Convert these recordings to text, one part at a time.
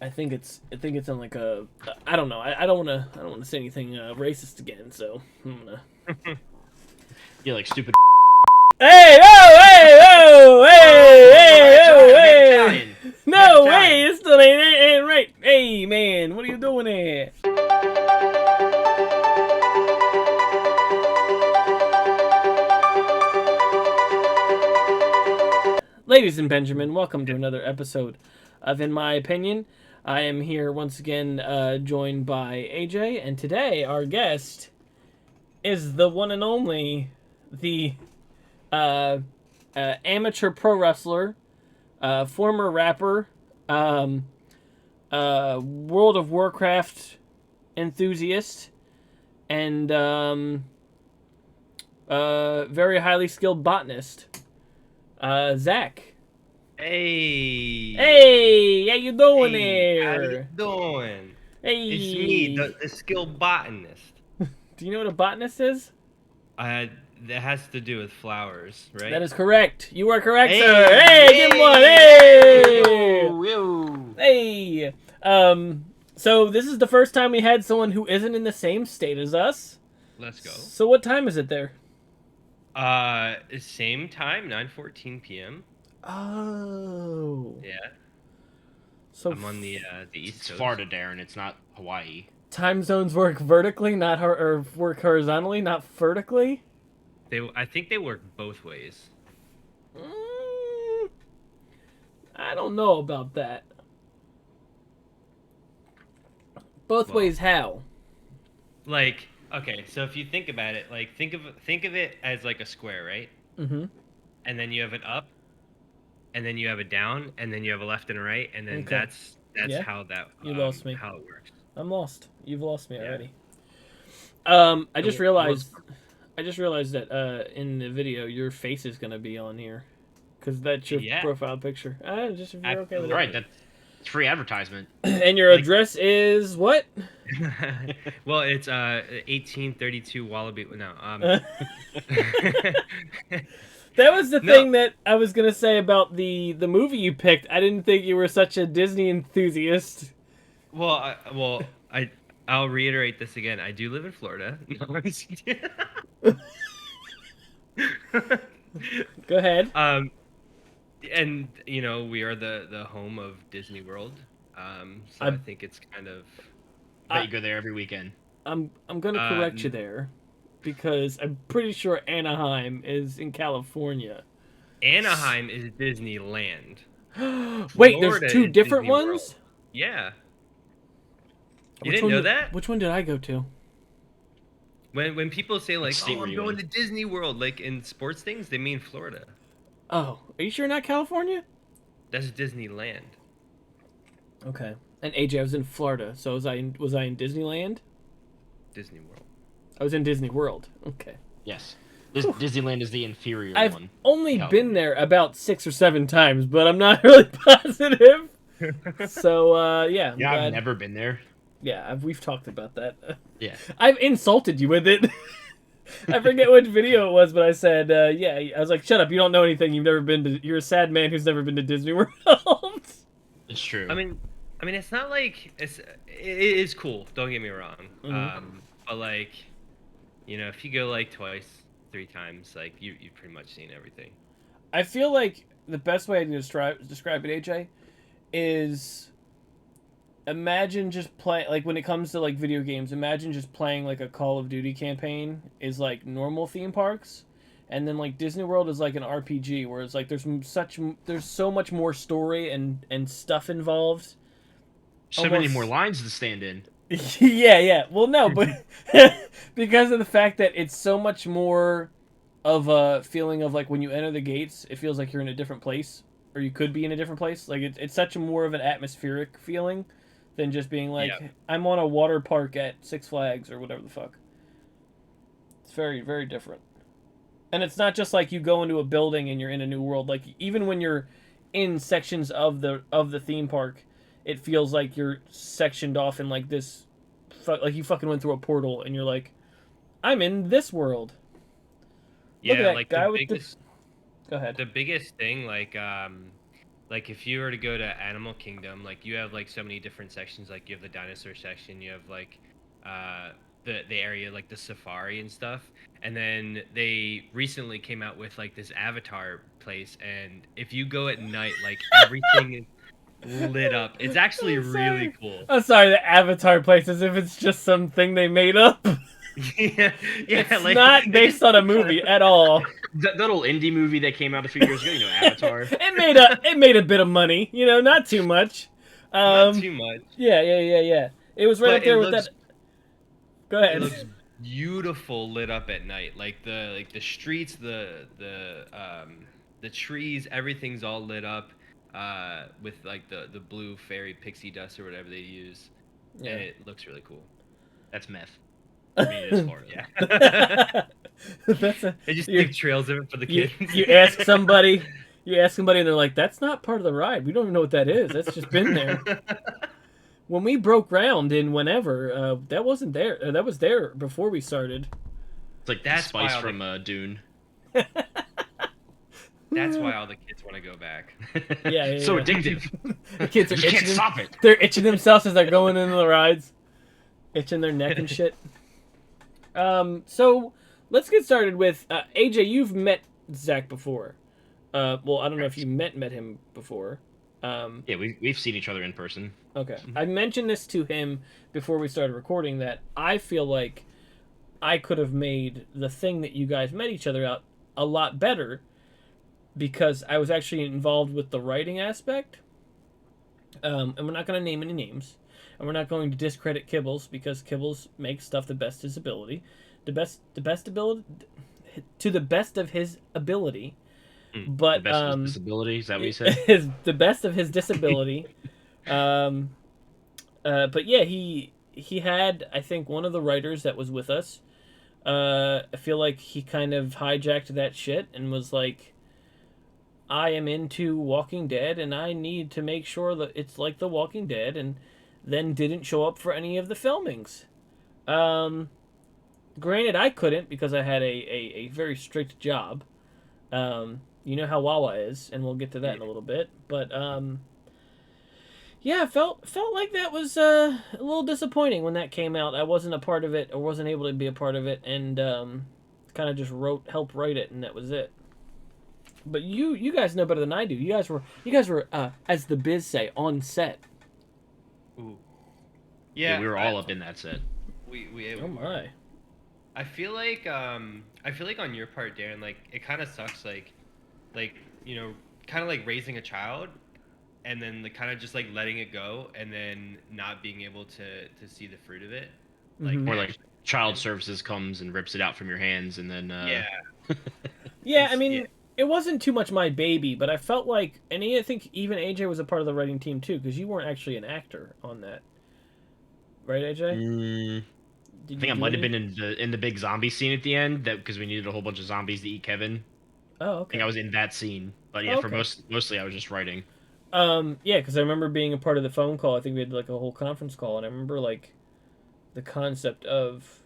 I think it's in like a I don't know. I don't want to say anything racist again. So I'm gonna. Yeah, like stupid. Hey! Oh! Hey! Oh! Hey! Whoa, Hey! Oh! Mad Hey! Italian. Mad No way! Italian. This still ain't right. Hey man, what are you doing here? Ladies and Benjamin, welcome to another episode of In My Opinion. I am here once again, joined by AJ, and today our guest is the one and only, the uh, amateur pro wrestler, former rapper, um, World of Warcraft enthusiast, and very highly skilled botanist, Zach. Hey, Hey, how you doing hey, how you there? doing? It's me, Hey, the skill botanist. do you know what a botanist is? Uh, that has to do with flowers, That right? is correct. You are correct, sir. Hey, Hey, give him one. yay! Hey, Yo, yo. hey. So this is the first time we had someone who isn't in the same state as us. Let's go. So what time is it there? Same time, 9:14 p.m. Oh. Yeah, So I'm on the East It's Coast. Florida, Darren. It's not Hawaii. time zones work vertically, not or work horizontally, not vertically. I think they work both ways. Mm, I don't know about that. Both Well, ways, how? like, okay, so if you think about it, like, think of it as like a square, right? Mm-hmm. And then you have an up, and then you have a down, and then you have a left and a right, and then Okay. that's Yeah. how that You lost me. how it works. I'm lost. You've lost me Yeah. already. I just The world's realized. I just realized that in the video, your face is gonna be on here, because that's your Yeah, profile picture. Just if you're okay with All it. right, that's free advertisement. And your like address is what? well, it's 1832 Wallaby. No, That was the no. thing that I was gonna say about the movie you picked. I didn't think you were such a Disney enthusiast. I'll reiterate this again. I do live in Florida. Go ahead. um, and we are the home of Disney World. So I I think it's kind of Bet I you go there every weekend. I'm gonna correct you n- there, because I'm pretty sure Anaheim is in California. Anaheim is Disneyland. Wait, there's Florida two is different Disney World. ones? Yeah. You Which didn't one know did that? which one did I go to? When people say like, What state "Oh, were I'm you going in? to Disney World," like in sports things, they mean Florida. Oh, are you sure not California? That's Disneyland. Okay. And AJ, I was in Florida, so was I in Disneyland? Disney World. I was in Disney World. Okay. Yes. This Disneyland is the inferior I've one. only been California. there about 6 or 7 times, but I'm not really positive. So yeah, I'm Yeah, I've glad. never been there. Yeah, we've talked about that. Yeah. I've insulted you with it. I forget which video it was, but I said, yeah, I was like, shut up, you don't know anything. You're a sad man who's never been to Disney World. It's true. I mean, it's not like it is cool. Don't get me wrong. Mhm. But like, if you go like twice, 3 times, like you've pretty much seen everything. I feel like the best way to describe it, AJ, is imagine just play like when it comes to like video games. Imagine just playing like a Call of Duty campaign is like normal theme parks, and then like Disney World is like an RPG where it's like there's so much more story and stuff involved. So many more Almost. lines to stand in. Yeah, yeah. Well, no, but because of the fact that it's so much more of a feeling of like when you enter the gates, it feels like you're in a different place, or you could be in a different place. Like it's such a more of an atmospheric feeling than just being like Yeah. I'm on a water park at Six Flags or whatever the fuck. It's very very different, and it's not just like you go into a building and you're in a new world. Like even when you're in sections of the theme park, it feels like you're sectioned off in like this, like you fucking went through a portal and you're like, I'm in this world. Look at Yeah, that like guy with the. Go ahead. the biggest thing, like like if you were to go to Animal Kingdom, like you have like so many different sections. Like you have the dinosaur section, you have like uh the area like the safari and stuff. And then they recently came out with like this Avatar place, and if you go at night, like everything is lit up. It's actually I'm really sorry. cool. I'm sorry, the Avatar place, as if it's just something they made up. Yeah, yeah, It's like not it based on a movie at all. That little indie movie that came out a few years ago, Avatar. It made a bit of money, not too much. not Um, too much, yeah. It was right up but there with that. Go it ahead. looks beautiful lit up at night. Like the streets, the trees, everything's all lit up with like the blue fairy pixie dust or whatever they use. And Yeah. it looks really cool. That's meth. I mean, it is Florida. Yeah. That's a They just you, leave trails of it for the you kids. you ask somebody, and they're like, "That's not part of the ride. We don't even know what that is. That's just been there." When we broke ground in whenever, that wasn't there. That was there before we started. It's like the That's spice why all from Dune. That's why all the kids want to go back. Yeah. So addictive. The kids are You can't itching. stop it. They're itching themselves as they're going into the rides, itching their neck and shit. So let's get started with AJ. You've met Zach before. Well, I don't know if you met him before. Yeah, we've seen each other in person. Okay. I mentioned this to him before we started recording that I feel like I could have made the thing that you guys met each other out a lot better because I was actually involved with the writing aspect. And we're not going to name any names. And we're not going to discredit Kibbles because Kibbles makes stuff the best his ability. The best ability to the best of his ability. But the best of his disability, is that what you said? the best of his disability. But yeah, he had, I think, one of the writers that was with us. I feel like he kind of hijacked that shit and was like, I am into Walking Dead and I need to make sure that it's like The Walking Dead, and then didn't show up for any of the filmings. Granted, I couldn't because I had a very strict job. You know how Wawa is, and we'll get to that in a little bit. But yeah, felt like that was a little disappointing when that came out. I wasn't a part of it, or wasn't able to be a part of it, and kind of just helped write it, and that was it. But you guys know better than I do. You guys were as the biz say, on set. Ooh. Yeah, we were all up in that set. Oh my. I feel like on your part, Darren, like it kind of sucks, like kind of like raising a child, and then kind of just like letting it go, and then not being able to see the fruit of it, like Mhm. Or like child services comes and rips it out from your hands, and then Yeah, I mean, it wasn't too much my baby, but I felt like, and I think even AJ was a part of the writing team too, because you weren't actually an actor on that, right, AJ? I think I might have been in the big zombie scene at the end, that because we needed a whole bunch of zombies to eat Kevin. Oh, I okay. think I was in that scene, but yeah, for mostly I was just writing. Yeah, because I remember being a part of the phone call. I think we had like a whole conference call, and I remember like the concept of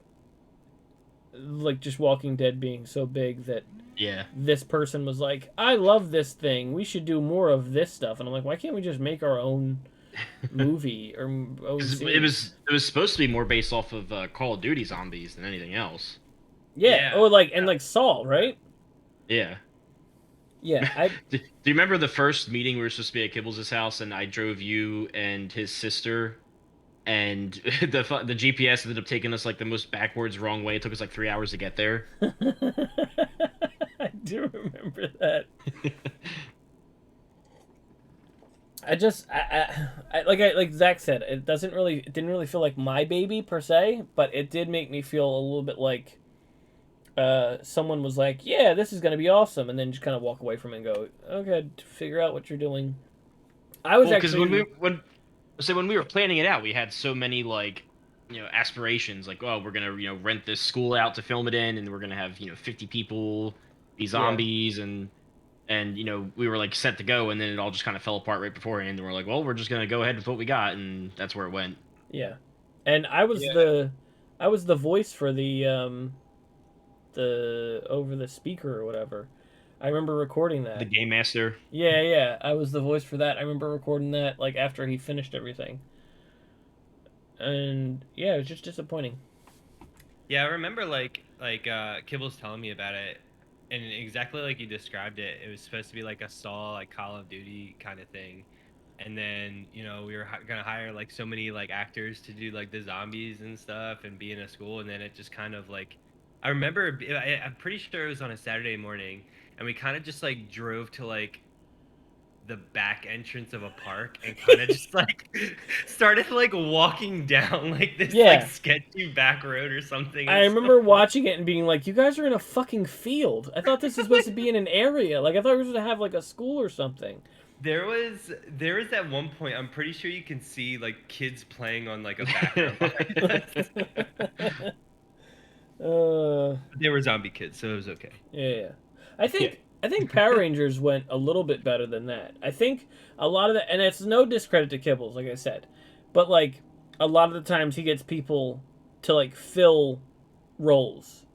like just Walking Dead being so big that Yeah, this person was like, I love this thing. We should do more of this stuff. And I'm like, why can't we just make our own movie or own 'cause it series? was supposed to be more based off of Call of Duty zombies than anything else. Yeah. Or like, and like Saul, right? Yeah. Yeah. Do you remember the first meeting we were supposed to be at Kibbles' house, and I drove you and his sister, and the GPS ended up taking us like the most backwards wrong way. It took us like 3 hours to get there. I do remember that. Like Zach said, it didn't really feel like my baby per se, but it did make me feel a little bit like someone was like, yeah, this is gonna be awesome, and then just kind of walk away from it and go, okay, figure out what you're doing. I was Because actually when we were planning it out, we had so many like aspirations, like, oh, we're gonna rent this school out to film it in, and we're gonna have 50 people be zombies, and we were like set to go, and then it all just kind of fell apart right beforehand, and we're like, well, we're just gonna go ahead with what we got, and that's where it went. yeah, and I was the voice for the over the speaker or whatever. I remember recording The that. Game Master. Yeah, yeah. I was the voice for that. I remember recording that like after he finished everything. And yeah, it was just disappointing. Yeah, I remember Kibbles telling me about it, and exactly like you described it. It was supposed to be like a Saw, like Call of Duty kind of thing, and then we were gonna hire like so many like actors to do like the zombies and stuff, and be in a school, and then it just kind of like, I remember I'm pretty sure it was on a Saturday morning, and we kind of just like drove to like the back entrance of a park and kind of just like started like walking down like this like Yeah. sketchy back road or something. It I was so remember funny. watching it and being like, "You guys are in a fucking field. I thought this was supposed to be in an area. Like I thought we were supposed to have like a school or something." There was at one point, I'm pretty sure you can see like kids playing on like a background behind us. uh, They were zombie kids, so it was okay. yeah. I Yeah. think Power Rangers went a little bit better than that. I think a lot of the, and it's no discredit to Kibbles, like I said, but like a lot of the times he gets people to like fill roles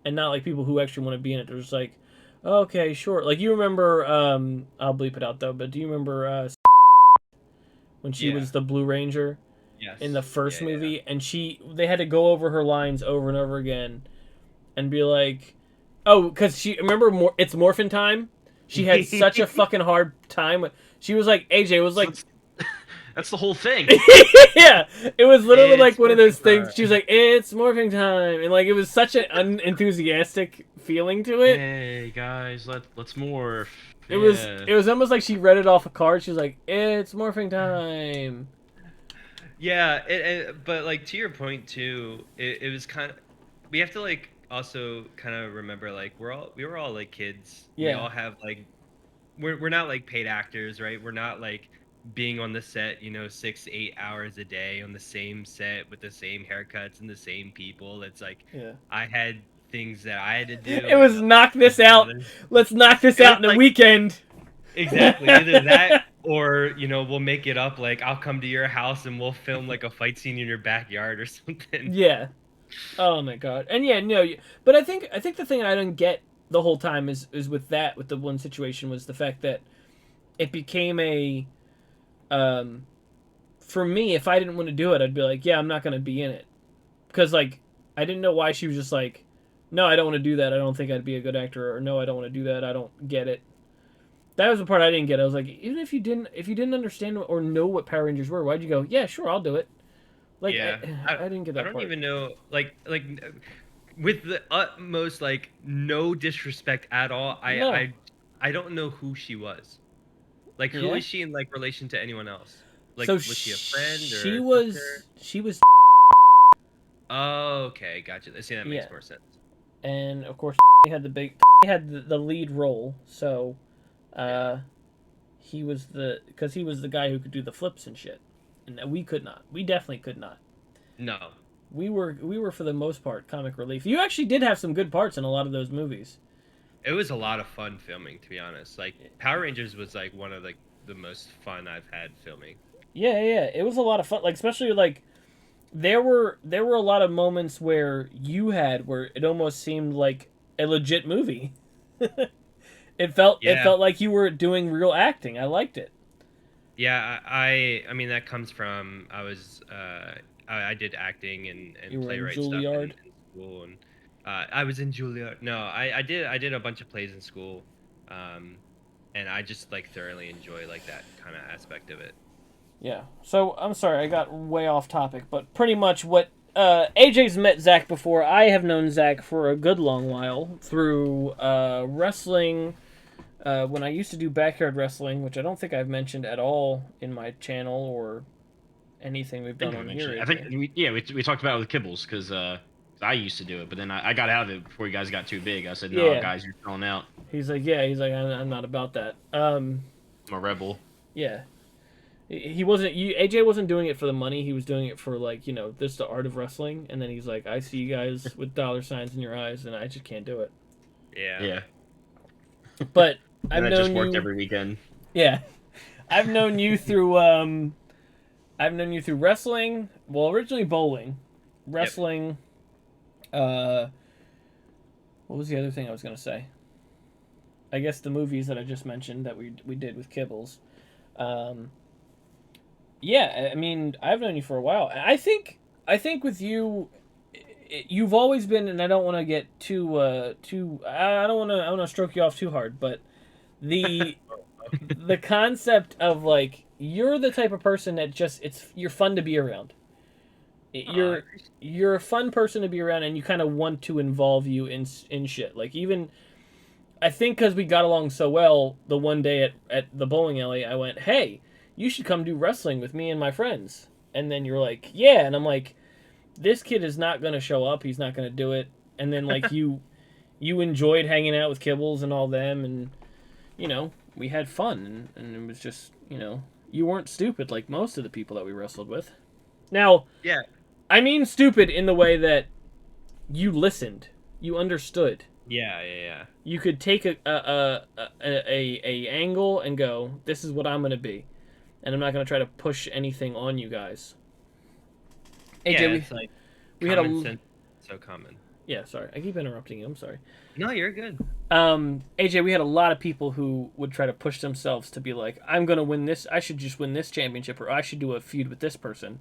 and not like people who actually want to be in it. They're just like, okay, sure. Like you remember, I'll bleep it out though, but do you remember when she Yeah. was the Blue Ranger Yes. in the first Yeah, yeah. movie, and they had to go over her lines over and over again, and be like, oh, because she remember it's Morphin Time. She had such a fucking hard time. She was like AJ was like, That's the whole thing. yeah, it was literally like It's one of morphin' those things. time. She was like, it's morphing time, and like it was such an unenthusiastic feeling to it. Hey guys, let's morph. It was Yeah. it was almost like she read it off a card. She was like, it's morphing time. Yeah, but like to your point too, it was kind of, we have to like also kind of remember like we were all like kids. We Yeah. all have like, we're not like paid actors, right? We're not like being on the set, 6 8 hours a day on the same set with the same haircuts and the same people. It's like Yeah. I had things that I had to do, It was and knock this out. Let's knock this it was out in a like, weekend. exactly, either that or we'll make it up, like I'll come to your house and we'll film like a fight scene in your backyard or something. Yeah. Oh my god. And yeah, no, but I think the thing I didn't get the whole time is with the one situation was the fact that it became a um for me, if I didn't want to do it, I'd be like, yeah, I'm not going to be in it. Because like I didn't know why she was just like, no, I don't want to do that. I don't think I'd be a good actor, or no, I don't want to do that. I don't get it. That was the part I didn't get. I was like, even if you didn't understand or know what Power Rangers were, why'd you go? Yeah, sure, I'll do it. Like Yeah, I didn't get I that don't part. even know, like with the utmost like no disrespect at all. No. I don't know who she was. Like, who Yeah. is she in like relation to anyone else? Like, So was she a friend she or a was sister? she was Oh, okay, gotcha. See, that makes yeah, more sense. and of course had the big had the lead role. So Yeah. he was because he was the guy who could do the flips and shit, and we could not. We definitely could not. No. We were for the most part comic relief. You actually did have some good parts in a lot of those movies. It was a lot of fun filming, to be honest. Like, Power Rangers was like one of like the most fun I've had filming. Yeah, yeah, it was a lot of fun. Like especially like there were a lot of moments where where it almost seemed like a legit movie. It Yeah. felt like you were doing real acting. I liked it. Yeah, I mean that comes from, I did acting and You were in playwright stuff in Juilliard. school, and I was in Juilliard. No, I did a bunch of plays in school, um, and I just like thoroughly enjoy like that kind of aspect of it. Yeah. So I'm sorry, I got way off topic, but pretty much what AJ's met Zach before. I have known Zach for a good long while through wrestling. When I used to do backyard wrestling, which I don't think I've mentioned at all in my channel or anything we've done on here. I think we talked about it with Kibbles because I used to do it, but then I got out of it before you guys got too big. I said, no, Yeah. guys, you're selling out. He's like, yeah. He's like, I'm not about that. I'm a rebel. Yeah. He wasn't. AJ wasn't doing it for the money. He was doing it for like this the art of wrestling. And then he's like, I see you guys with dollar signs in your eyes, and I just can't do it. Yeah. Yeah. But And I've that just known worked you. every weekend. Yeah, I've known you through wrestling. Well, originally bowling, wrestling. What was the other thing I was gonna say? I guess the movies that I just mentioned that we did with Kibbles. Um, yeah, I mean, I've known you for a while. I think with you, you've always been, and I don't want to get too. I don't want to. I want to stroke you off too hard, but the the concept of like you're the type of person that just you're fun to be around. I You're appreciate you're a fun person to be around, and you kind of want to involve you in shit. Like even I think because we got along so well, the one day at the bowling alley, I went, "Hey, you should come do wrestling with me and my friends." And then you're like, "Yeah," and I'm like, "This kid is not gonna show up. He's not gonna do it." And then like you enjoyed hanging out with Kibbles and all them, and we had fun, and it was just you weren't stupid like most of the people that we wrestled with. Now, Yeah. I mean stupid in the way that you listened, you understood. Yeah, yeah, yeah. You could take a angle and go, "This is what I'm gonna be," and I'm not gonna try to push anything on you guys. AJ, Yeah, we it's like we had common a sense is so common. yeah. Sorry, I keep interrupting you. I'm sorry. No, you're good. AJ, we had a lot of people who would try to push themselves to be like, "I'm gonna win this. I should just win this championship, or I should do a feud with this person,"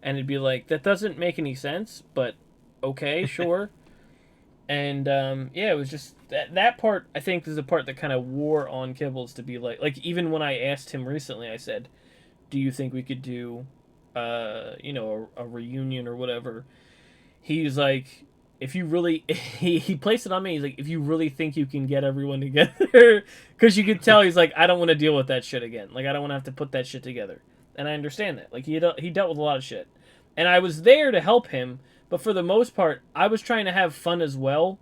and it'd be like, "That doesn't make any sense," but okay, sure. And yeah, it was just that part. I think is the part that kind of wore on Kibbles to be like even when I asked him recently, I said, "Do you think we could do, a reunion or whatever?" He's like, "If you really," he placed it on me. He's like, "If you really think you can get everyone together," because you could tell he's like, "I don't want to deal with that shit again. Like I don't want to have to put that shit together." And I understand that. Like he dealt with a lot of shit, and I was there to help him. But for the most part, I was trying to have fun as well,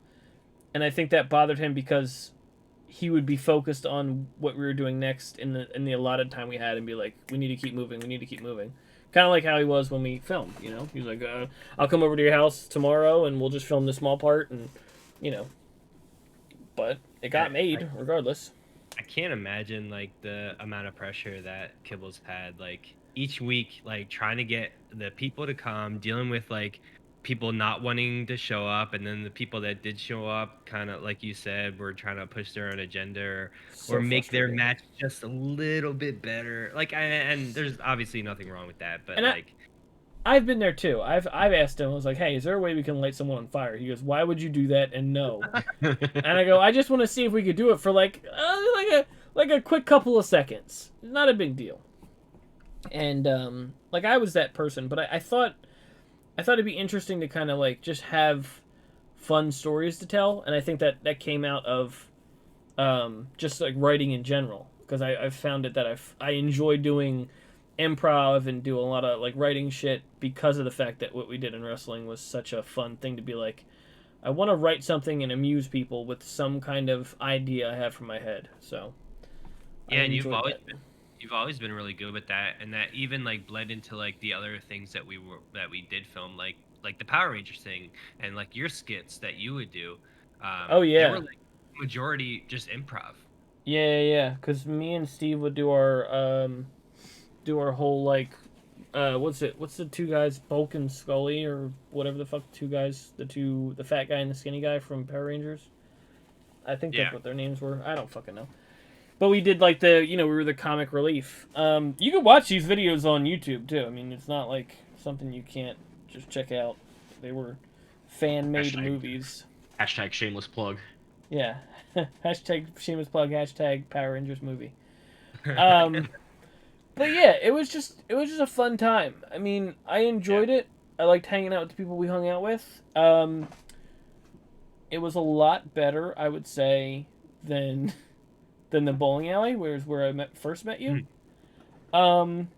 and I think that bothered him because he would be focused on what we were doing next in the allotted time we had, and be like, "We need to keep moving. We need to keep moving." Kind of like how he was when we filmed. He's like, "I'll come over to your house tomorrow, and we'll just film this small part," and you know. But it got I, made regardless. I can't imagine like the amount of pressure that Kibbles had like each week, like trying to get the people to come, dealing with like people not wanting to show up, and then the people that did show up, kind of like you said, were trying to push their own agenda or So make their frustrating. match just a little bit better. Like, and there's obviously nothing wrong with that, but And like, I've been there too. I've asked him. I was like, "Hey, is there a way we can light someone on fire?" He goes, "Why would you do that?" And no. And I go, "I just want to see if we could do it for like a quick couple of seconds. Not a big deal." And like I was that person, but I thought it'd be interesting to kind of like just have fun stories to tell, and I think that came out of just like writing in general, because I've found it that I enjoy doing improv and do a lot of like writing shit because of the fact that what we did in wrestling was such a fun thing to be like, I want to write something and amuse people with some kind of idea I have from my head. So I yeah, and enjoyed that. you've always been really good with that, and that even like bled into like the other things that we did film, like the Power Rangers thing, and like your skits that you would do. Oh They were yeah, like majority just improv. yeah. Because me and Steve would do our whole like what's the two guys, Bulk and Scully, or whatever the fuck, two guys, the fat guy and the skinny guy from Power Rangers. I think that's Yeah. what their names were. I don't fucking know. But we did like we were the comic relief. You can watch these videos on YouTube too. I mean, it's not like something you can't just check out. They were fan made Hashtag movies. hashtag shameless plug. Yeah. Hashtag shameless plug. Hashtag Power Rangers movie. Um, but yeah, it was just a fun time. I mean, I Yeah. enjoyed it. I liked hanging out with the people we hung out with. It was a lot better, I would say, than the bowling alley, where I first met you. Mhm. Um,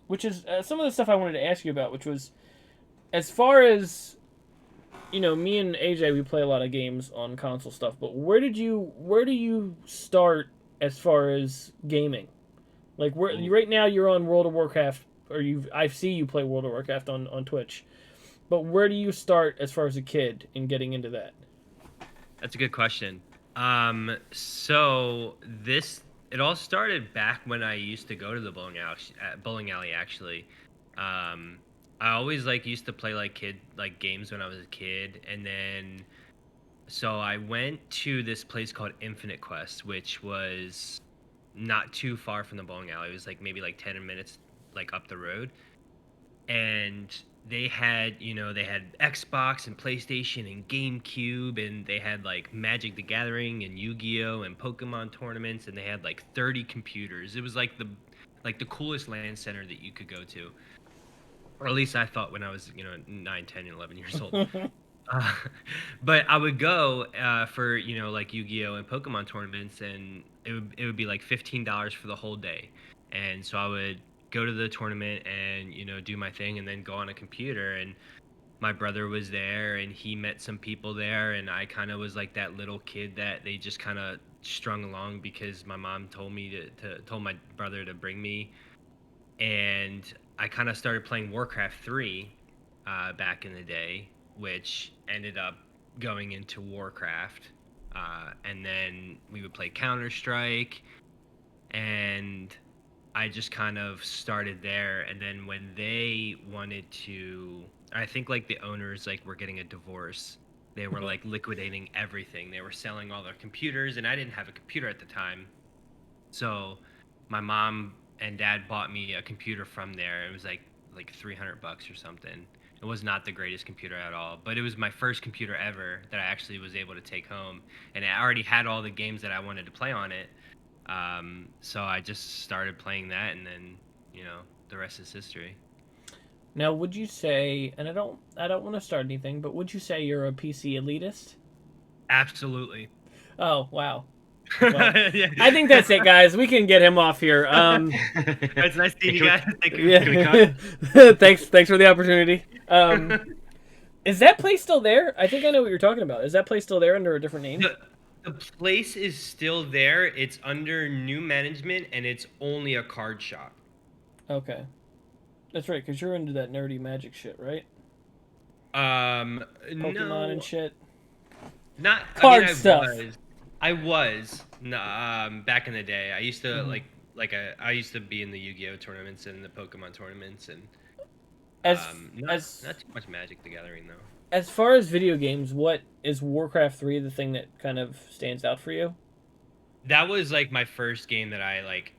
which is some of the stuff I wanted to ask you about, which was as far as me and AJ, we play a lot of games on console stuff. But where do you start as far as gaming? Like Ooh. right now you're on World of Warcraft, or I see you play World of Warcraft on Twitch. But where do you start as far as a kid in getting into that? That's a good question. So this it all started back when I used to go to the bowling alley actually. I always like used to play like kid like games when I was a kid, and then So I went to this place called Infinite Quest, which was not too far from the bowling alley. It was like maybe like 10 minutes like up the road. And they had, they had Xbox and PlayStation and GameCube, and they had like Magic the Gathering and Yu-Gi-Oh and Pokemon tournaments, and they had like 30 computers. It was like the coolest LAN center that you could go to. Or at least I thought when I was, 9, 10, and 11 years old. Uh, but I would go for like Yu-Gi-Oh and Pokemon tournaments, and it would be like $15 for the whole day, and so I would go to the tournament and do my thing, and then go on a computer. And my brother was there, and he met some people there, and I kind of was like that little kid that they just kind of strung along because my mom told me to told my brother to bring me, and I kind of started playing Warcraft 3 back in the day, which ended up going into Warcraft. And then we would play Counter Strike, and I just kind of started there. And then when they wanted to, I think like the owners like were getting a divorce. They were like liquidating everything. They were selling all their computers, and I didn't have a computer at the time. So my mom and dad bought me a computer from there. It was like $300 or something. It was not the greatest computer at all, but it was my first computer ever that I actually was able to take home, and it already had all the games that I wanted to play on it. So I just started playing that, and then the rest is history. Now, would you say, and I don't want to start anything, but would you say you're a PC elitist? Absolutely. Oh, wow. Well, Yeah. I think that's it, guys. We can get him off here. It's nice seeing you guys. Thank you. Yeah. Thanks for the opportunity. Is that place still there? I think I know what you're talking about. Is that place still there under a different name? The place is still there. It's under new management, and it's only a card shop. Okay. That's right, because you're into that nerdy magic shit, right? Pokemon No, and shit. not. Card I stuff. was. Back in the day. I used to Mhm. I used to be in the Yu-Gi-Oh tournaments and the Pokemon tournaments, and As not too much Magic the Gathering though. as far as video games, what is Warcraft 3 the thing that kind of stands out for you? That was like my first game that I like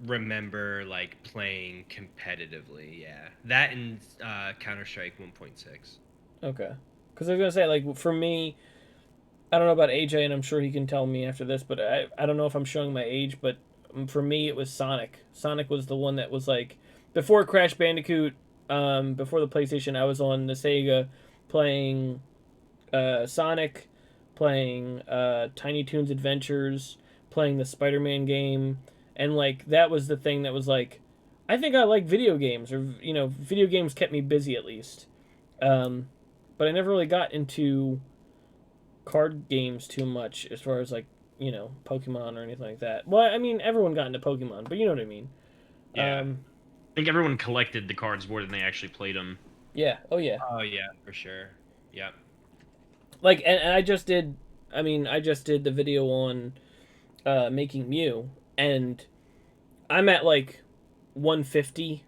remember like playing competitively. Yeah, that and Counter Strike 1.6. Okay. Because I was gonna say, like, for me, I don't know about AJ, and I'm sure he can tell me after this, but I don't know if I'm showing my age, but for me, it was Sonic. Sonic was the one that was like before Crash Bandicoot, before the PlayStation. I was on the Sega playing Sonic, playing Tiny Toons Adventures, playing the Spider-Man game, and like that was the thing that was like, I think I like video games, or video games kept me busy at least. Um, but I never really got into card games too much as far as like Pokemon or anything like that. Well, I mean everyone got into Pokemon, but you know what I mean. Yeah, I think everyone collected the cards more than they actually played them. Yeah. Oh yeah. Oh yeah, for sure. Yep. Like and I just did. I mean, I just did the video on making Mew, and I'm at like 150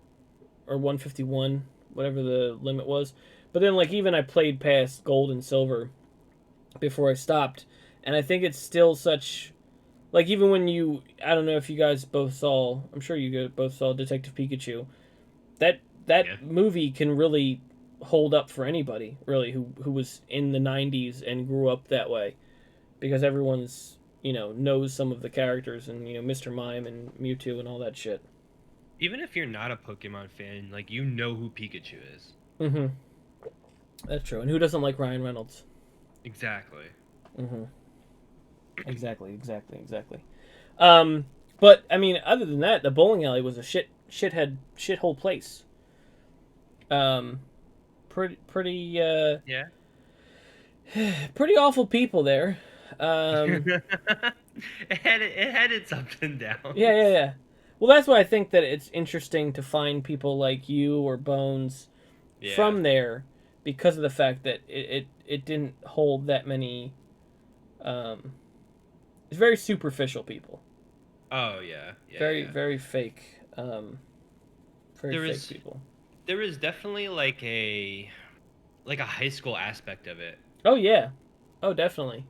or 151, whatever the limit was. But then like even I played past gold and silver before I stopped, and I think it's still such like even when I don't know if you guys both saw, I'm sure you both saw Detective Pikachu. That Yeah. movie can really hold up for anybody really who was in the 90s and grew up that way, because everyone's knows some of the characters, and Mr. Mime and Mewtwo and all that shit. Even if you're not a Pokemon fan, like you know who Pikachu is. Mm-hmm. That's true. And who doesn't like Ryan Reynolds? Exactly. Mm-hmm. Exactly. Um, but I mean, other than that, the bowling alley was a shithole place. Um, pretty Yeah. pretty awful people there. Um, it had its ups and downs. yeah. Well, that's why I think that it's interesting to find people like you or Bones Yeah. from there, because of the fact that it didn't hold that many. Um, it's very superficial people. Oh yeah. Yeah. Very Yeah. very fake. Very There fake is people. there is definitely like a high school aspect of it. Oh yeah. Oh, definitely.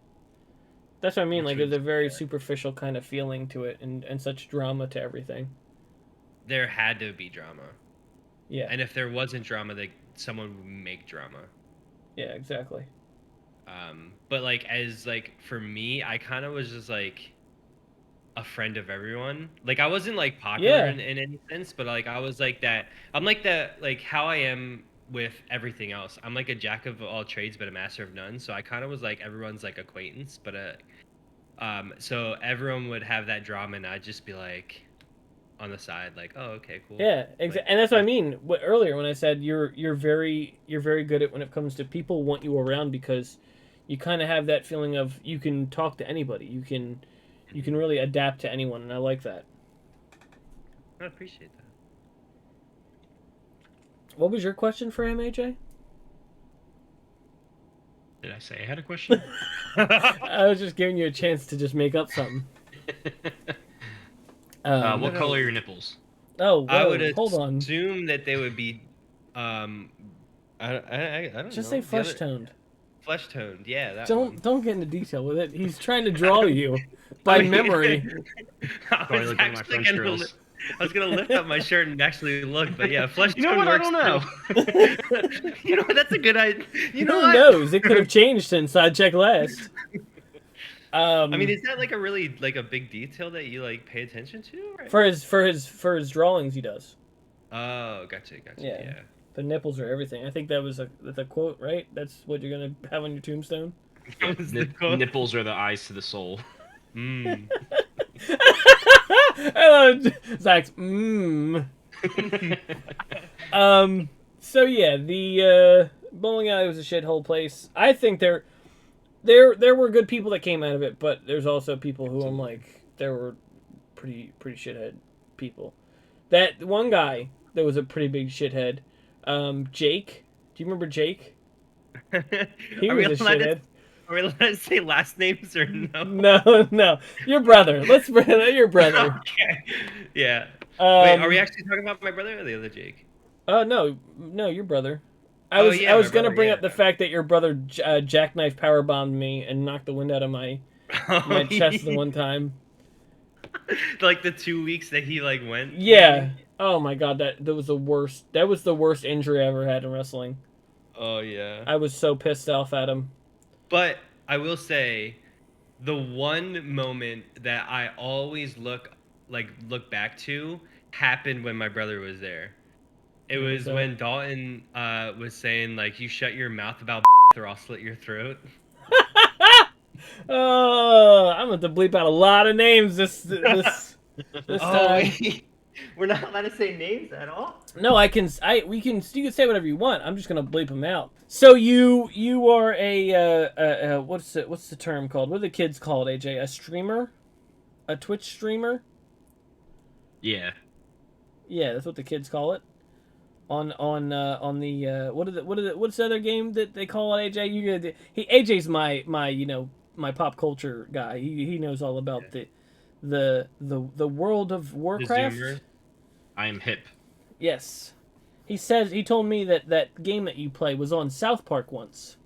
That's what I mean. which Like, there's was a very superficial kind of feeling to it, and such drama to everything. there had to be drama, Yeah. and if there wasn't drama, someone would make drama. Yeah. Exactly. But like as like for me, I kind of was just like a friend of everyone. Like I wasn't like popular Yeah. in any sense, but like I was like that. I'm like that. Like how I am with everything else. I'm like a jack of all trades, but a master of none. So I kind of was like everyone's like acquaintance, but so everyone would have that drama, and I'd just be like on the side, like, oh, okay, cool. Yeah. Like, And that's what I mean. Earlier when I said you're very good at when it comes to people want you around because you kind of have that feeling of you can talk to anybody. You can really adapt to anyone, and I like that. I appreciate that. What was your question for him, AJ? Did I say I had a question? I was just giving you a chance to just make up something. What color are your nipples? Oh, I whoa, would hold on. assume that they would be, I don't Just know. say flesh toned. Flesh toned, yeah, that one. Don't get into detail with it. He's trying to draw you by memory. Probably look like my French girls. I was gonna lift up my shirt and actually look, but yeah, flesh You know tone what? I works don't know. too. You know what? That's a good idea. You know Who what? knows? It could have changed since I checked last. I mean, is that like a really like a big detail that you like pay attention to? Right? for his drawings, he does. Oh, gotcha. Yeah. Yeah. The nipples are everything. I think that's a quote, right? That's what you're gonna have on your tombstone. That was the quote. Nipples are the eyes to the soul. Mm. Zach's So yeah, the bowling alley was a shithole place. I think there were good people that came out of it, but there's also people who I'm like there were pretty shithead people. That one guy that was a pretty big shithead, Jake. Do you remember Jake? He Are was we a shithead. Are we allowed to say last names or no? No, your brother. Let's bring your brother. Okay. Yeah. Wait, are we Um, actually talking about my brother or the other Jake? no, your brother. I Oh, was yeah, I was my gonna brother, bring yeah. up the fact that your brother jackknife powerbombed me and knocked the wind out of my chest the one time. Like the 2 weeks that he like went. Yeah. Oh my god, that was the worst. That was the worst injury I ever had in wrestling. Oh yeah. I was so pissed off at him. But I will say, the one moment that I always look back to happened when my brother was there. It What was was that? when Dalton was saying like, "You shut your mouth about or I'll slit your throat." Oh, I'm going to bleep out a lot of names this Oh, time. wait. We're not allowed to say names at all? No, you can say whatever you want. I'm just gonna bleep them out. So you are a what's the term called? What are the kids called? AJ, a streamer, a Twitch streamer. Yeah. Yeah, that's what the kids call it. On the what's the other game that they call it? AJ, AJ's my pop culture guy. He knows all about the world of Warcraft. Zoomer. I am hip. Yes. He told me that game that you play was on South Park once.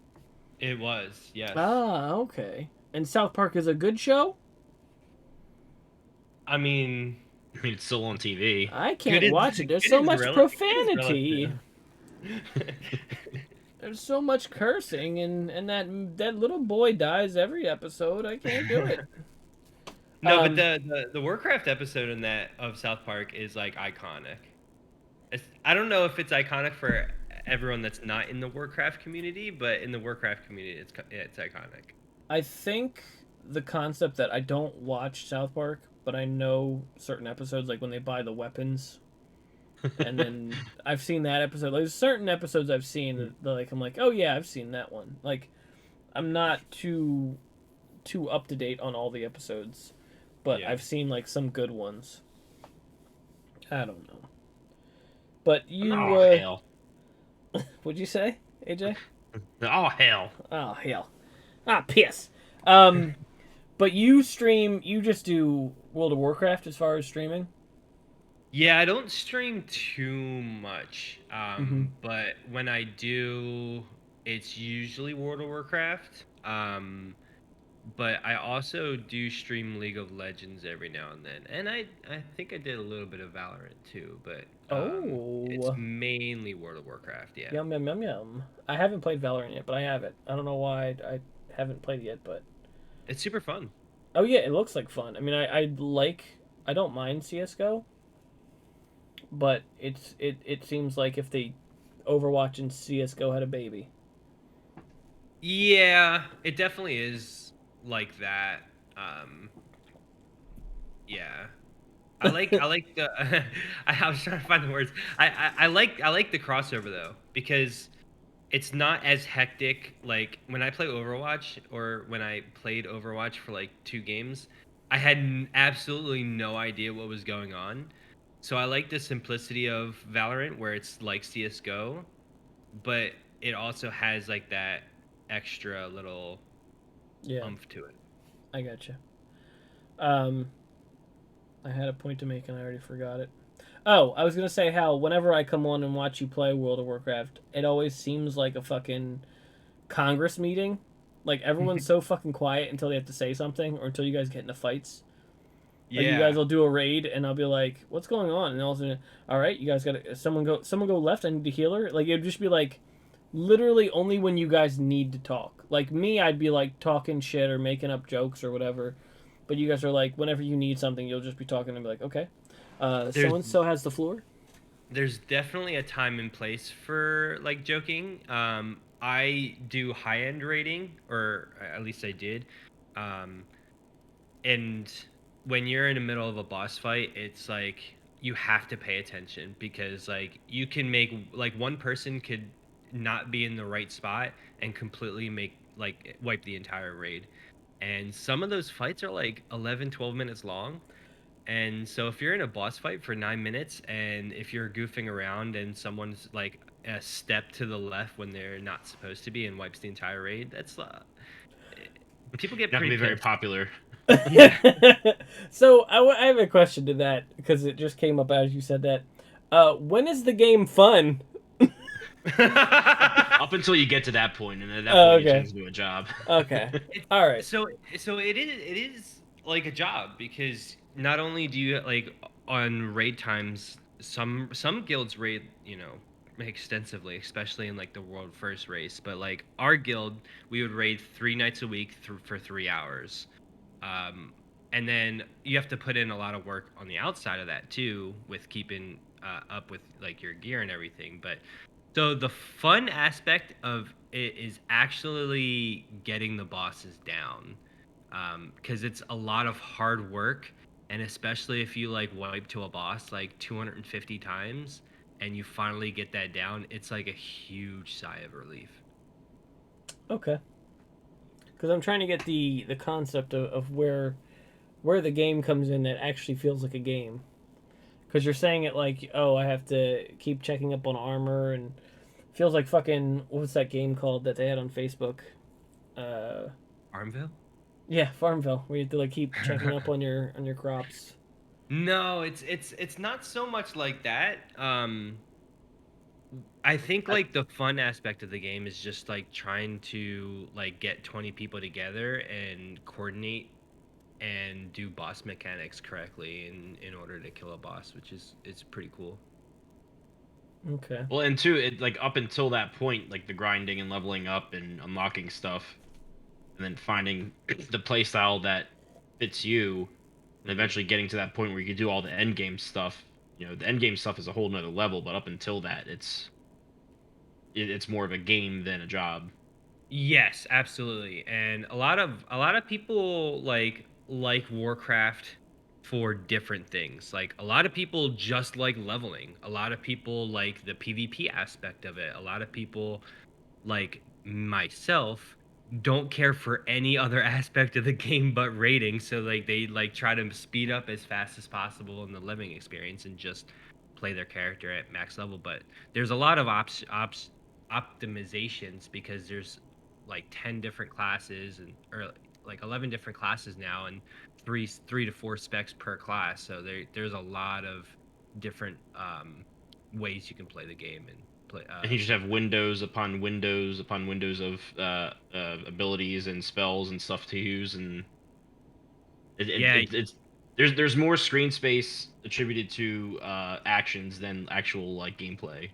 It was, yes. Ah, okay. And South Park is a good show? I mean, It's still on TV. I can't good watch is- it. There's good so is much rel- profanity. good is relative. There's so much cursing and that little boy dies every episode. I can't do it. No, but the Warcraft episode in that of South Park is like iconic. I don't know if it's iconic for everyone that's not in the Warcraft community, but in the Warcraft community, it's iconic. I think the concept that I don't watch South Park, but I know certain episodes, like when they buy the weapons, and then I've seen that episode. Like, there's certain episodes I've seen that like I'm like, oh yeah, I've seen that one. Like, I'm not too up to date on all the episodes, but Yeah. I've seen like some good ones. I don't know, but you Oh hell. what'd you say, AJ? Oh hell. Oh hell. Ah, piss. But you just do World of Warcraft as far as streaming? Yeah, I don't stream too much, Mhm. but when I do, it's usually World of Warcraft. But I also do stream League of Legends every now and then, and I think I did a little bit of Valorant too, but it's Oh, mainly World of Warcraft. Yeah, yum yum yum yum. I haven't played Valorant yet, but I have it. I don't know why I haven't played yet, but it's super fun. oh yeah, it looks like fun. I mean, I don't mind CS:GO, but it seems like if they Overwatch and CS:GO had a baby. Yeah, it definitely is like that. Um, yeah. I like the I was trying to find the words. I like the crossover though because it's not as hectic. Like when I play Overwatch or when I played Overwatch for like 2 games, I had absolutely no idea what was going on. So I like the simplicity of Valorant where it's like CS:GO, but it also has like that extra little Yeah, umph to it. I gotcha. Um, I had a point to make and I already forgot it. Oh, I was gonna say how whenever I come on and watch you play World of Warcraft, it always seems like a fucking Congress meeting. Like everyone's so fucking quiet until they have to say something or until you guys get into fights. Like you guys Yeah. will do a raid and I'll be like, "What's going on?" And also, all right, you guys got to someone go left. I need to heal her. Like it'd just be like, literally only when you guys need to talk. Like me, I'd be like talking shit or making up jokes or whatever. But you guys are like, whenever you need something, you'll just be talking and be like, okay, There's so and so has the floor. there's definitely a time and place for like joking. I do high end rating, or at least I did. Um, and when you're in the middle of a boss fight, it's like you have to pay attention because like you can make like one person could not be in the right spot and completely make like wipe the entire raid. And some of those fights are like 11, 12 minutes long. And so if you're in a boss fight for 9 minutes and if you're goofing around and someone's like a step to the left when they're not supposed to be and wipes the entire raid, that's people get Not gonna pretty be very pissed. popular. Yeah. So I have a question to that because it just came up as you said that. When is the game fun? Up until you get to that point, and at that Oh, point, you turn okay. into a job. Okay. It- All right. so it is like a job because not only do you like on raid times some guilds raid extensively, especially in like the world first race, but like our guild we would raid 3 nights a week for 3 hours. um and then you have to put in a lot of work on the outside of that too with keeping up with like your gear and everything. But so the fun aspect of it is actually getting the bosses down, because it's a lot of hard work, and especially if you like wipe to a boss like 250 times and you finally get that down, it's like a huge sigh of relief. Okay. Because I'm trying to get the concept of where the game comes in that actually feels like a game. Because you're saying it like, oh, I have to keep checking up on armor and feels like fucking what's that game called that they had on Facebook? Uh, Armville? yeah, Farmville, where you have to like keep checking up on your crops. No, it's not so much like that. I think I, like the fun aspect of the game is just like trying to like get 20 people together and coordinate and do boss mechanics correctly in order to kill a boss, which is it's pretty cool. Okay. well, and two, it like up until that point, like the grinding and leveling up and unlocking stuff, and then finding the playstyle that fits you, and Hmm. eventually getting to that point where you can do all the end game stuff. You know, the end game stuff is a whole nother level, but up until that, it's more of a game than a job. Yes, absolutely. And a lot of people like Warcraft for different things. Like a lot of people just like leveling. A lot of people like the PvP aspect of it. A lot of people like myself don't care for any other aspect of the game but rating, so like they like try to speed up as fast as possible in the living experience and just play their character at max level. But there's a lot of optimizations because there's like 10 different classes and or like 11 different classes now and three to four specs per class, so there's a lot of different ways you can play the game. play. And you just have windows upon windows upon windows of abilities and spells and stuff to use, and Yeah, it's there's more screen space attributed to actions than actual like gameplay.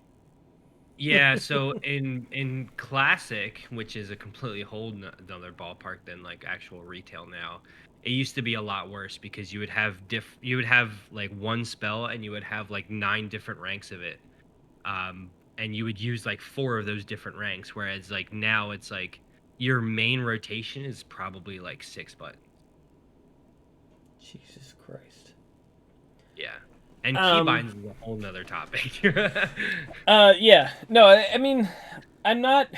yeah. So in classic, which is a completely whole another ballpark than like actual retail now, it used to be a lot worse because you would have like one spell and you would have like 9 different ranks of it, and you would use like 4 of those different ranks. Whereas like now it's like your main rotation is probably like 6 buttons. Jesus Christ. Yeah. And Um. keybinds is a whole nother topic. Yeah. No. I mean, I'm not.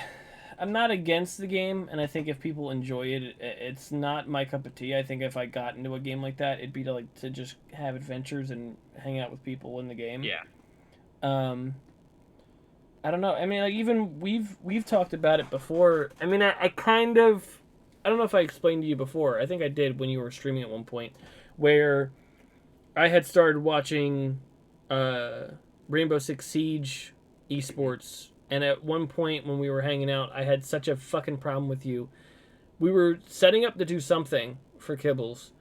I'm not against the game, and I think if people enjoy it, it's not my cup of tea. I think if I got into a game like that, it'd be to just have adventures and hang out with people in the game. Yeah. Um. I don't know. I mean, like even we've talked about it before. I mean, I kind of. I don't know if I explained to you before. I think I did when you were streaming at one point, where I had started watching uh, Rainbow Six Siege esports, and at one point when we were hanging out, I had such a fucking problem with you. We were setting up to do something for Kibbles,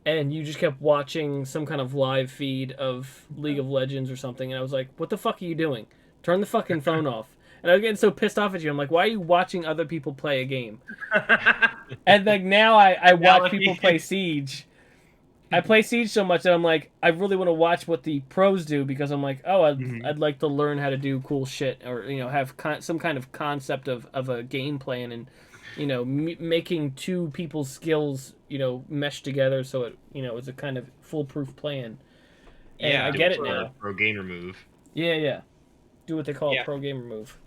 and you just kept watching some kind of live feed of League of Legends or something, and I was like, "What the fuck are you doing? Turn the fucking phone off." And I was getting so pissed off at you. I'm like, "Why are you watching other people play a game?" And like now I watch people play Siege. I play Siege so much that I'm like, I really want to watch what the pros do because I'm like, oh, I'd like to learn how to do cool shit or, have some kind of concept of a game plan and, making two people's skills, mesh together so it's a kind of foolproof plan. And Yeah. I get it now. Pro gamer move. Yeah, yeah. Do what they call Yeah. a pro gamer move.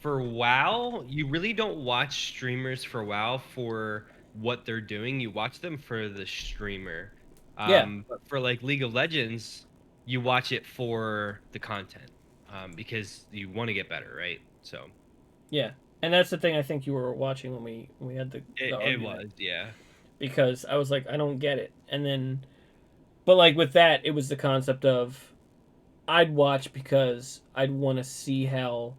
For WoW, you really don't watch streamers for WoW for what they're doing. You watch them for the streamer. Yeah. But for like League of Legends, you watch it for the content, because you want to get better, right? So Yeah. And that's the thing I think you were watching when we had the it argument. was, yeah. Because I was like, I don't get it. And then, but like with that, it was the concept of I'd watch because I'd want to see how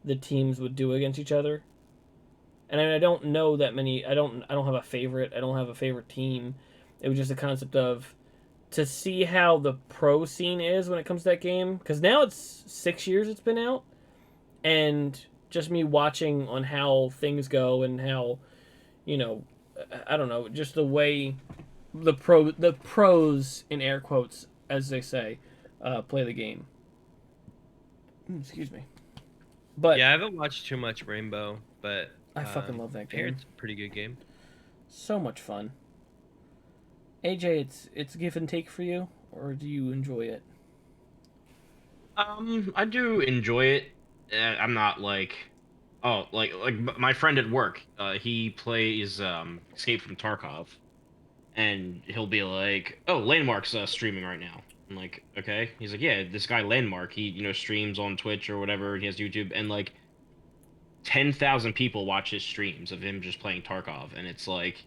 the teams would do against each other. And I don't know that many. I don't have a favorite. I don't have a favorite team. It was just a concept of to see how the pro scene is when it comes to that game. Because now it's 6 years it's been out, and just me watching on how things go and how, you know, I don't know, just the way the pros in air quotes as they say, play the game. Excuse me. But Yeah, I haven't watched too much Rainbow, but I fucking love that I hear game. it's a pretty good game. So much fun. AJ, it's give and take for you, or do you enjoy it? I do enjoy it. I'm not like, oh, my friend at work. He plays Escape from Tarkov, and he'll be like, "Oh, Landmark's streaming right now." I'm like, "Okay." He's like, "Yeah, this guy Landmark. He streams on Twitch or whatever. He has YouTube, and like 10,000 people watch his streams of him just playing Tarkov, and it's like,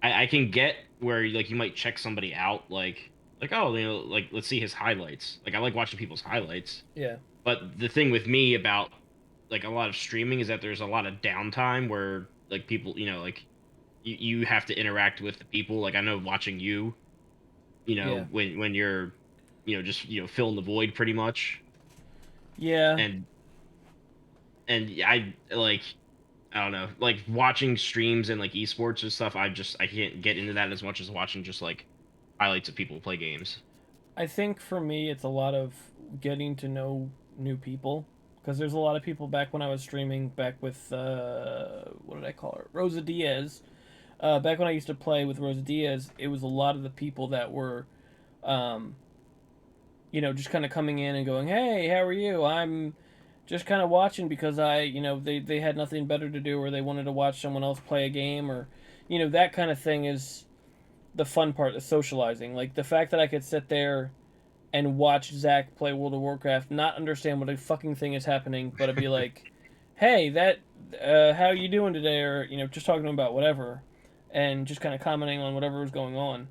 I can get where like you might check somebody out, like oh, like let's see his highlights. Like I like watching people's highlights. Yeah. But the thing with me about like a lot of streaming is that there's a lot of downtime where like people, like you have to interact with the people. Like I know watching you, Yeah. when you're, just filling the void pretty much. Yeah. And I don't know, like watching streams and like esports and stuff. I can't get into that as much as watching just like highlights of people play games. I think for me, it's a lot of getting to know new people. Because there's a lot of people back when I was streaming, back with, what did I call her? Rosa Diaz. Back when I used to play with Rosa Diaz, it was a lot of the people that were, um, just kind of coming in and going, hey, how are you? I'm just kind of watching because they had nothing better to do or they wanted to watch someone else play a game or, that kind of thing is the fun part, the socializing. Like the fact that I could sit there and watch Zach play World of Warcraft, not understand what a fucking thing is happening, but it'd be like, hey, how you doing today? Or, just talking to him about whatever and just kind of commenting on whatever was going on.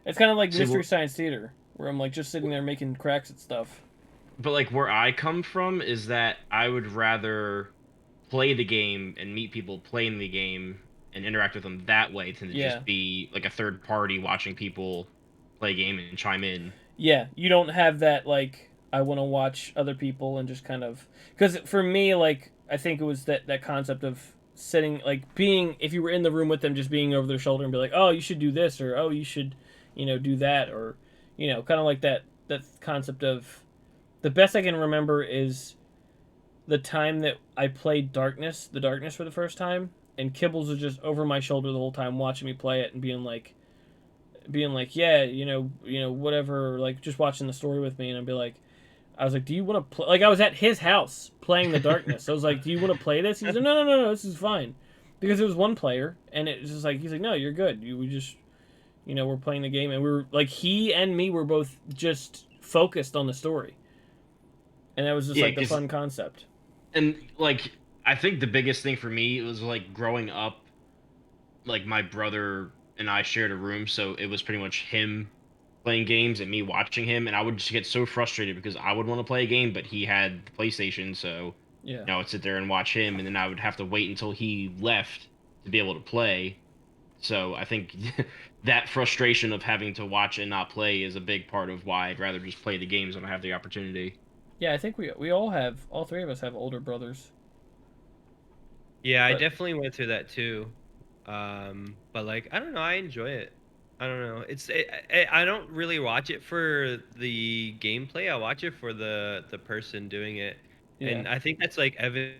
It's kind of like See, Mystery Science Theater, where I'm like just sitting there making cracks at stuff. but like where I come from is that I would rather play the game and meet people playing the game and interact with them that way than to Yeah. just be like a third party watching people play a game and chime in. Yeah, you don't have that like I want to watch other people and just kind of because for me like I think it was that concept of sitting like being if you were in the room with them just being over their shoulder and be like, "Oh, you should do this," or "Oh, you should, do that," or kind of like that concept of the best I can remember is the time that I played the Darkness for the first time, and Kibbles was just over my shoulder the whole time watching me play it and being like, yeah, whatever, like just watching the story with me, and I'd be like, I was like, do you want to play? Like I was at his house playing the Darkness. I was like, do you want to play this? He's like, no, no, no, no, this is fine, because it was one player, and it was just like he's like, no, you're good. We just, we're playing the game, and we were like, he and me were both just focused on the story, and that was just Yeah, like the fun concept. and like I think the biggest thing for me was like growing up, like my brother and I shared a room, so it was pretty much him playing games and me watching him, and I would just get so frustrated because I would want to play a game, but he had the PlayStation, so Yeah. I would sit there and watch him, and then I would have to wait until he left to be able to play. So I think that frustration of having to watch and not play is a big part of why I'd rather just play the games when I have the opportunity. Yeah, I think we all three of us have older brothers. Yeah, I But definitely went through that too. But like, I don't know, I enjoy it. I don't know. I don't really watch it for the gameplay. I watch it for the person doing it. yeah. And I think that's like evident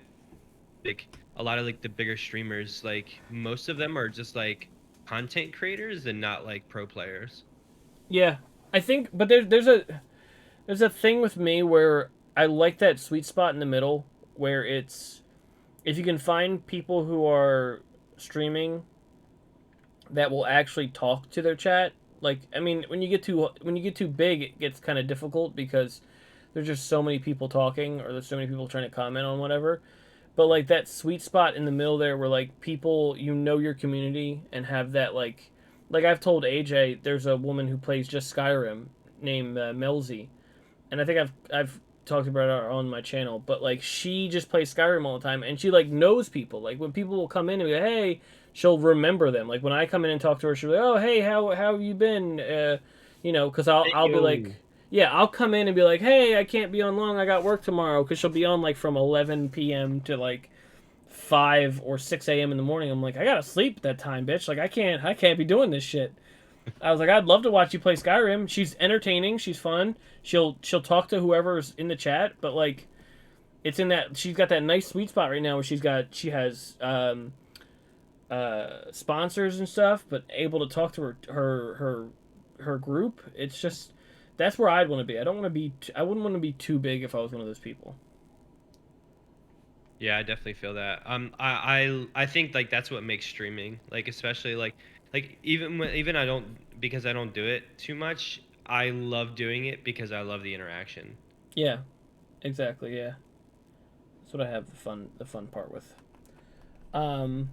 like a lot of like the bigger streamers, like most of them are just like content creators and not like pro players. Yeah. I think but there's a thing with me where I like that sweet spot in the middle where it's if you can find people who are streaming that will actually talk to their chat. Like I mean, when you get too big, it gets kind of difficult because there's just so many people talking or there's so many people trying to comment on whatever. But like that sweet spot in the middle there where like people your community and have that like I've told AJ there's a woman who plays just Skyrim named Melzy, and I think I've talked about her on my channel, but like she just plays Skyrim all the time, and she like knows people. Like when people will come in and be like, "Hey," she'll remember them. Like when I come in and talk to her, she'll be like, "Oh, hey, how have you been?" Because Hey, I'll be like, yo. yeah, I'll come in and be like, "Hey, I can't be on long. I got work tomorrow." Because she'll be on like from 11 p.m. to like 5 or 6 a.m. in the morning. I'm like, I gotta sleep at that time, bitch. Like I can't be doing this shit. I was like, I'd love to watch you play Skyrim. She's entertaining. She's fun. She'll talk to whoever's in the chat, but like, it's in that she's got that nice sweet spot right now where she has sponsors and stuff, but able to talk to her group. It's just that's where I'd want to be. I don't want to be. I wouldn't want to be too big if I was one of those people. Yeah, I definitely feel that. I think like that's what makes streaming like especially like even I don't because I don't do it too much. I love doing it because I love the interaction. Yeah, exactly. Yeah, that's what I have the fun part with. Um,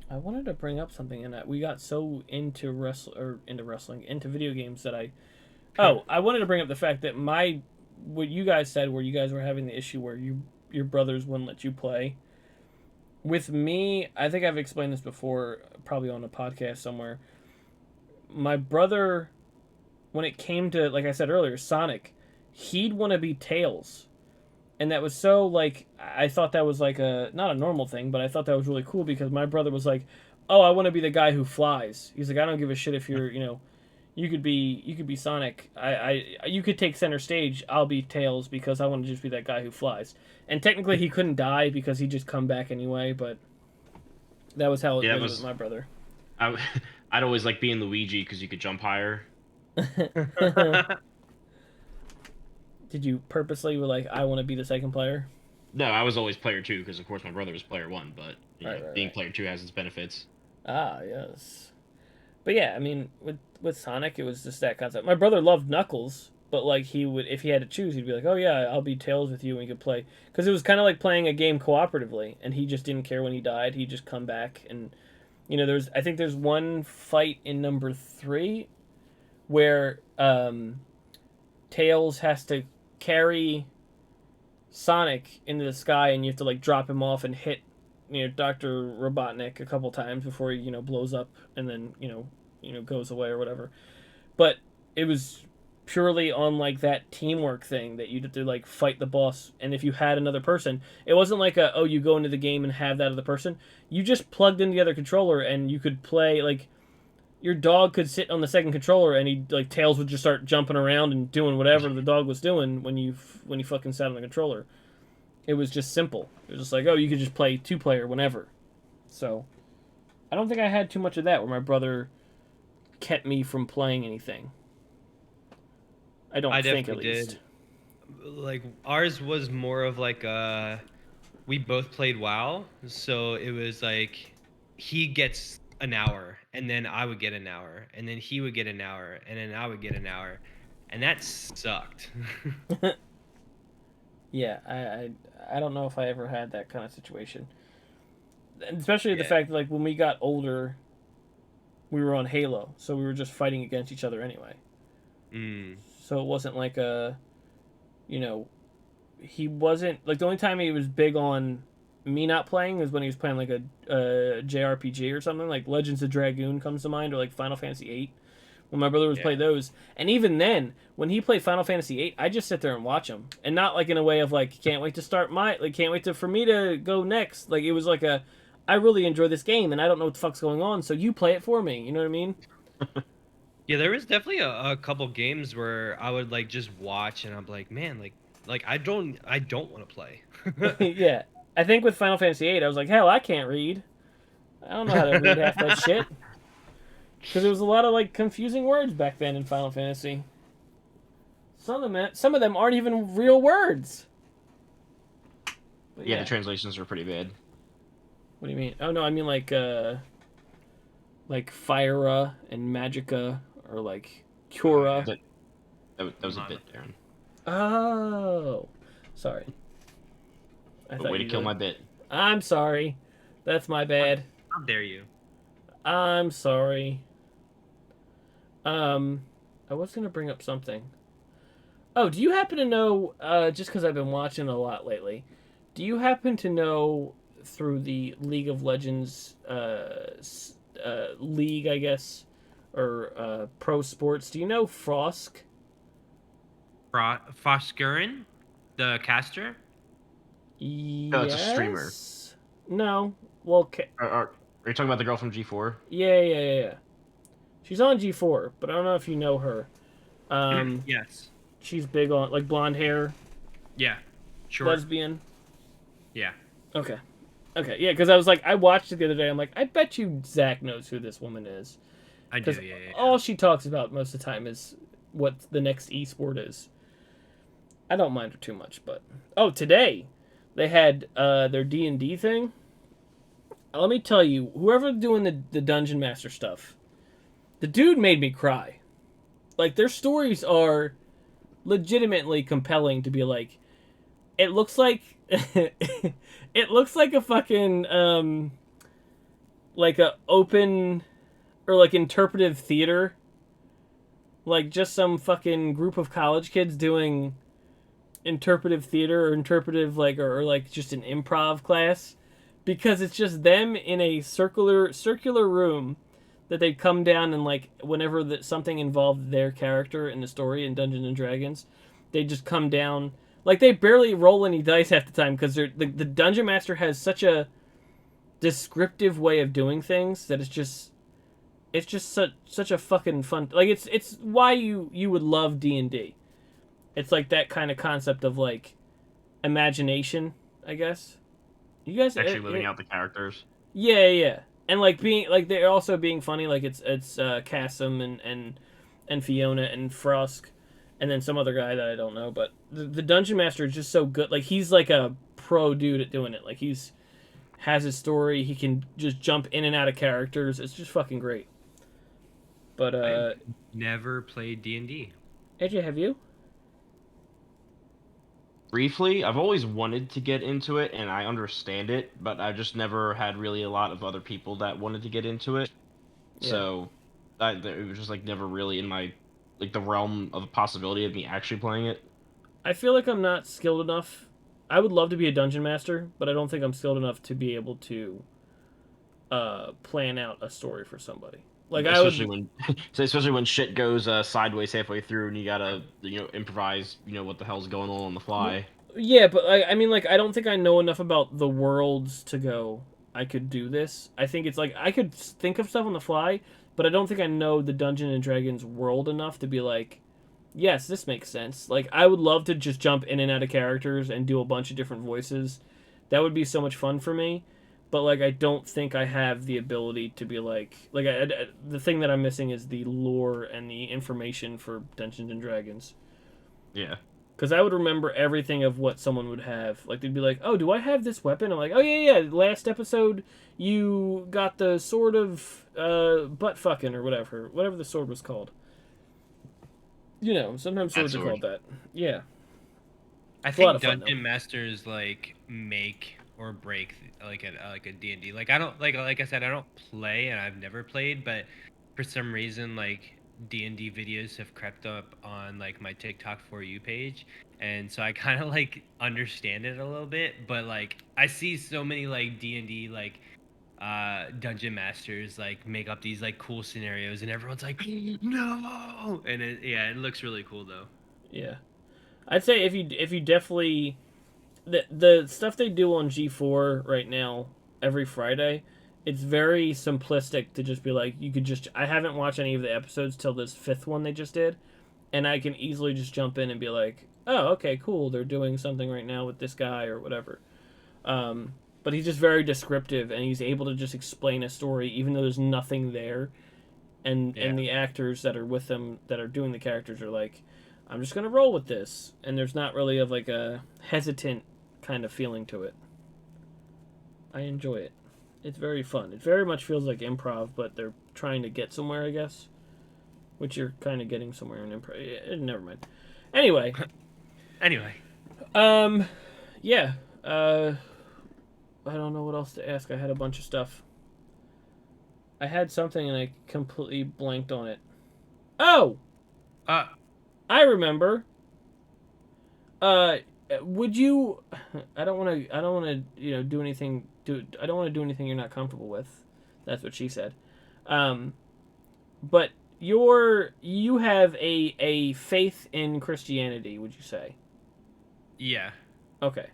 I wanted to bring up something in that we got so into wrestling into video games that I wanted to bring up the fact that what you guys said where you guys were having the issue where your brothers wouldn't let you play. With me, I think I've explained this before, probably on a podcast somewhere. My brother, when it came to like I said earlier, Sonic, he'd want to be Tails, and that was so like I thought that was like a not a normal thing, but I thought that was really cool because my brother was like, "Oh, I want to be the guy who flies." He's like, "I don't give a shit if you're you could be Sonic. You could take center stage. I'll be Tails because I want to just be that guy who flies." And technically, he couldn't die because he just come back anyway. But that was how it Yeah, that was with was my brother. I. I'd always like being Luigi because you could jump higher. Did you purposely were like, I want to be the second player? No, I was always player two because of course my brother was player one, but Right, right, being right. player two has its benefits. Ah, yes. But yeah, I mean, with Sonic, it was just that concept. My brother loved Knuckles, but like he would, if he had to choose, he'd be like, "Oh yeah, I'll be Tails with you, and we could play." Because it was kind of like playing a game cooperatively, and he just didn't care when he died. He'd just come back, and I think there's one fight in number 3 where Tails has to carry. Sonic into the sky, and you have to like drop him off and hit, Dr. Robotnik a couple times before he blows up and then goes away or whatever. But it was purely on like that teamwork thing that you had to like fight the boss, and if you had another person, it wasn't like you go into the game and have that other person. You just plugged in the other controller and you could play like your dog could sit on the second controller and he like Tails would just start jumping around and doing whatever the dog was doing when you fucking sat on the controller. It was just simple. It was just like, you could just play 2-player whenever. So I don't think I had too much of that where my brother kept me from playing anything. I don't think, at least. Did. Like ours was more of like we both played WoW, so it was like he gets an hour and then I would get an hour and then he would get an hour and then I would get an hour, and that sucked. Yeah, I don't know if I ever had that kind of situation. And especially the fact that like when we got older, we were on Halo, so we were just fighting against each other anyway. So it wasn't like he wasn't like, the only time he was big on me not playing was when he was playing like a JRPG or something, like Legends of Dragoon comes to mind, or like Final Fantasy VIII. When my brother would play those, and even then, when he played Final Fantasy VIII, I just sit there and watch him, and not like in a way of like can't wait to start can't wait for me to go next. Like it was like I really enjoy this game, and I don't know what the fuck's going on, so you play it for me. You know what I mean? Yeah, there was definitely a couple games where I would like just watch and I'm like, man, like I don't want to play. Yeah, I think with Final Fantasy VIII, I was like, hell, I can't read. I don't know how to read half that shit. Because there was a lot of like confusing words back then in Final Fantasy. Some of them aren't even real words. Yeah, the translations were pretty bad. What do you mean? Oh no, I mean like Fyra and Magica, or like Cura. That was a bit, Darren. Oh, sorry. Way to kill my bit. I'm sorry. That's my bad. How dare you? I'm sorry. I was gonna bring up something. Oh, do you happen to know? Just because I've been watching a lot lately, do you happen to know through the League of Legends league, I guess, or pro sports? Do you know Frosk? Foscurin, the caster. No, it's a streamer. No. Well, Are you talking about the girl from G4? Yeah. She's on G4, but I don't know if you know her. Yes. She's big on like blonde hair. Yeah. Sure. Lesbian. Yeah. Okay. Yeah, because I was like, I watched it the other day. I'm like, I bet you Zach knows who this woman is. I do. Yeah. All she talks about most of the time is what the next esport is. I don't mind her too much, but today they had their D&D thing. Let me tell you, whoever doing the Dungeon Master stuff, the dude made me cry. Like, their stories are legitimately compelling to be like, it looks like it looks like a fucking like a open or like interpretive theater, like just some fucking group of college kids doing interpretive theater or interpretive or like just an improv class, because it's just them in a circular room that they'd come down and like whenever something involved their character in the story in Dungeons and Dragons, they'd just come down. Like, they barely roll any dice half the time because the Dungeon Master has such a descriptive way of doing things that it's just such a fucking fun. Like, it's why you would love D&D. It's like that kind of concept of like imagination, I guess. You guys actually living out the characters. Yeah, and like being like they're also being funny. Like it's Cassim and Fiona and Frosk. And then some other guy that I don't know, but the Dungeon Master is just so good. Like, he's like a pro dude at doing it. Like, has his story. He can just jump in and out of characters. It's just fucking great. But I never played D&D. AJ, have you? Briefly, I've always wanted to get into it, and I understand it, but I just never had really a lot of other people that wanted to get into it. Yeah. So it was just like never really in my the realm of the possibility of me actually playing it. I feel like I'm not skilled enough I would love to be a dungeon master, but I don't think I'm skilled enough to be able to plan out a story for somebody. Like I Especially would, when, especially when shit goes sideways halfway through, and you gotta, improvise, what the hell's going on the fly. yeah, but I mean, like I don't think I know enough about the worlds to go. I could do this. I think it's like I could think of stuff on the fly, but I don't think I know the Dungeon and Dragons world enough to be like, yes, this makes sense. Like I would love to just jump in and out of characters and do a bunch of different voices. That would be so much fun for me. But like I don't think I have the ability to be the thing that I'm missing is the lore and the information for Dungeons and Dragons. Yeah. Because I would remember everything of what someone would have. Like they'd be like, "Oh, do I have this weapon?" I'm like, "Oh yeah. Last episode, you got the sword of butt fucking or whatever the sword was called." Sometimes That swords are sword. called that. Yeah, I it's a lot think of fun though. dungeon masters like make or break like a D&D. Like I don't like I said I don't play and I've never played, but for some reason like D&D videos have crept up on like my TikTok for you page, and so I kind of like understand it a little bit, but like I see so many like D&D like dungeon masters like make up these like cool scenarios and everyone's like no, and it looks really cool though. Yeah, I'd say if you definitely the stuff they do on G4 right now every Friday, it's very simplistic to just be like you could just I haven't watched any of the episodes till this fifth one they just did, and I can easily just jump in and be like, oh okay cool they're doing something right now with this guy or whatever. But he's just very descriptive and he's able to just explain a story even though there's nothing there, Yeah. and the actors that are with them that are doing the characters are like, I'm just gonna roll with this, and there's not really of like a hesitant kind of feeling to it. I enjoy it. It's very fun. It very much feels like improv, but they're trying to get somewhere, I guess. Which you're kind of getting somewhere in improv. Never mind. Anyway, Anyway. um, yeah. I don't know what else to ask. I had a bunch of stuff. I had something and I completely blanked on it. Oh, Uh, I remember. Uh, would you? I don't want to. I don't want to. Do anything. I don't want to do anything you're not comfortable with. That's what she said. Um, but you have a faith in Christianity. Would you say? yeah. Okay.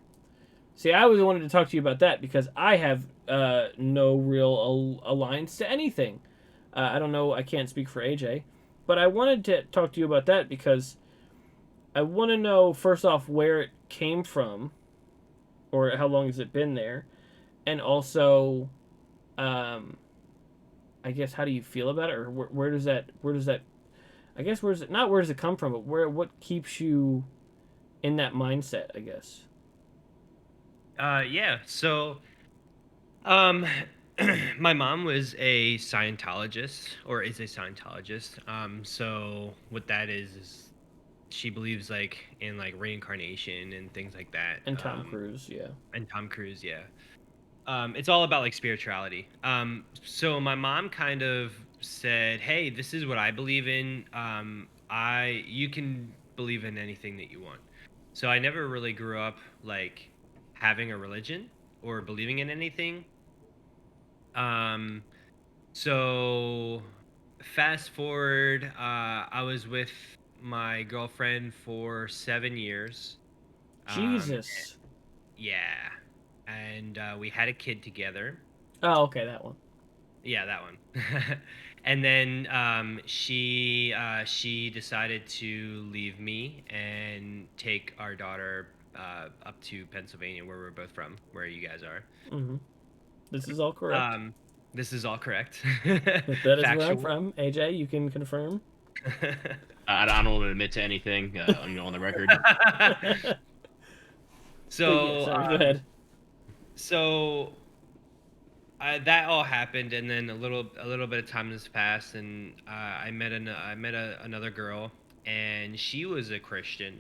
See, I was wanted to talk to you about that because I have no real alliance to anything. I don't know. I can't speak for AJ, but I wanted to talk to you about that because I want to know first off where it came from, or how long has it been there, and also, um, I guess how do you feel about it, or where does that I guess where does it come from, but what keeps you in that mindset? I guess. Yeah. So, um, my mom was a Scientologist, or is a Scientologist. So what that is she believes like in like reincarnation and things like that. And Tom Cruise, yeah. And Tom Cruise, yeah. It's all about like spirituality. So my mom kind of said, "Hey, this is what I believe in. You can believe in anything that you want." So I never really grew up like having a religion or believing in anything. Um, so fast forward, I was with my girlfriend for 7 years. Um, Jesus. yeah, and we had a kid together. Oh, okay, that one. Yeah, that one. And then she decided to leave me and take our daughter up to Pennsylvania, where we're both from, where you guys are. Mm-hmm. This is all correct. Um, this is all correct. That is where I'm Factual. from. AJ, you can confirm. I don't want to admit to anything, on the record. But yeah, So, sorry. Go ahead. so that all happened, and then a little bit of time has passed, and another girl, and she was a Christian,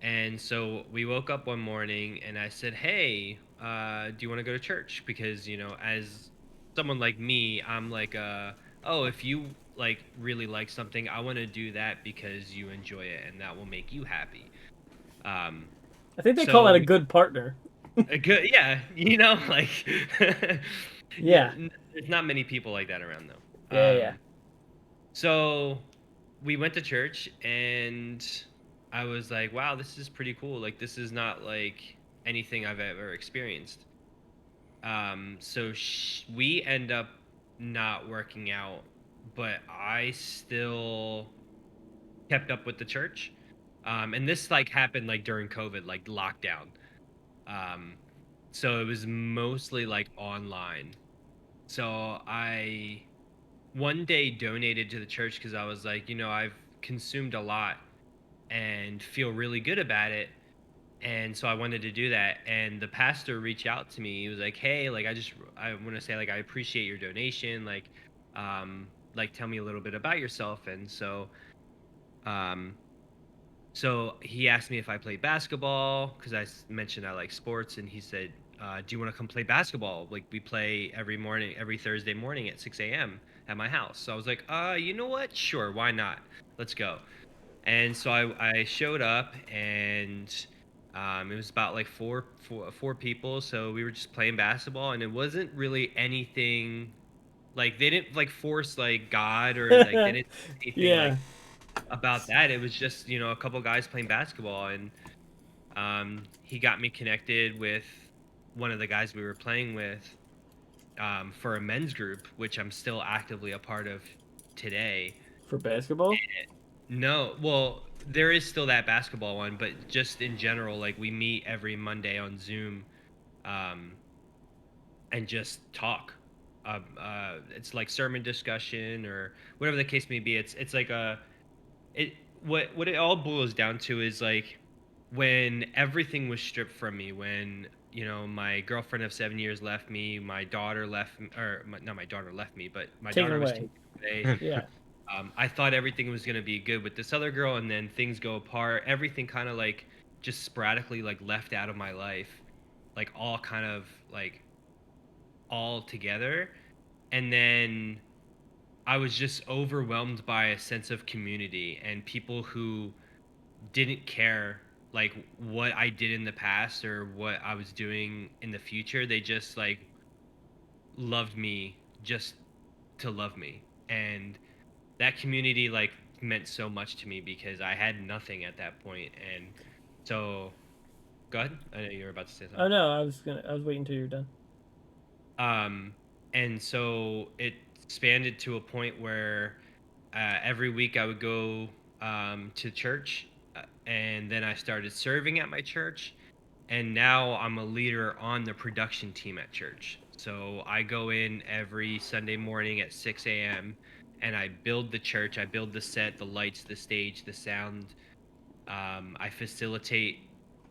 and so we woke up one morning, and I said, "Hey, do you want to go to church?" Because as someone like me, I'm like, oh, if you like really like something, I want to do that because you enjoy it, and that will make you happy. Um, I think they call that So a good partner. a good, yeah, like Yeah. there's not many people like that around though. Yeah, yeah. So we went to church and I was like, wow, this is pretty cool. Like this is not like anything I've ever experienced. So we end up not working out, but I still kept up with the church. And this like happened like during COVID, like lockdown. Um, so it was mostly like online. So I one day donated to the church because I was like, I've consumed a lot and feel really good about it. And so I wanted to do that. And the pastor reached out to me. He was like, "Hey, like I want to say like I appreciate your donation. Like tell me a little bit about yourself." And um, so he asked me if I played basketball because mentioned I like sports, and he said, "Do you want to come play basketball? Like we play every morning, every Thursday morning at 6 a.m. at my house." So I was like, you know what? Sure, why not? Let's go." And so I showed up, and it was about like four people. So we were just playing basketball, and it wasn't really anything like they didn't like force like God or like they didn't do anything Yeah. like about that. It was just a couple guys playing basketball, and he got me connected with one of the guys we were playing with for a men's group, which I'm still actively a part of today. For basketball? No, well, there is still that basketball one, but just in general, like we meet every Monday on Zoom, um, and just talk. It's like sermon discussion or whatever the case may be. It's like it what it all boils down to is like when everything was stripped from me, when my girlfriend of 7 years left me, my daughter left, not my daughter left me, but my Taken daughter was away. taken away. Yeah. I thought everything was gonna be good with this other girl, and then things go apart. Everything kind of like just sporadically like left out of my life, like all kind of like all together. And then I was just overwhelmed by a sense of community and people who didn't care like what I did in the past or what I was doing in the future. They just like loved me just to love me. And that community like meant so much to me because I had nothing at that point. And so go ahead. I know you were about to say Oh something. no, I was waiting till you're done. Um, and so it expanded to a point where every week I would go to church, and then I started serving at my church, and now I'm a leader on the production team at church. So I go in every Sunday morning at 6 a.m. and I build the church. I build the set, the lights, the stage, the sound. I facilitate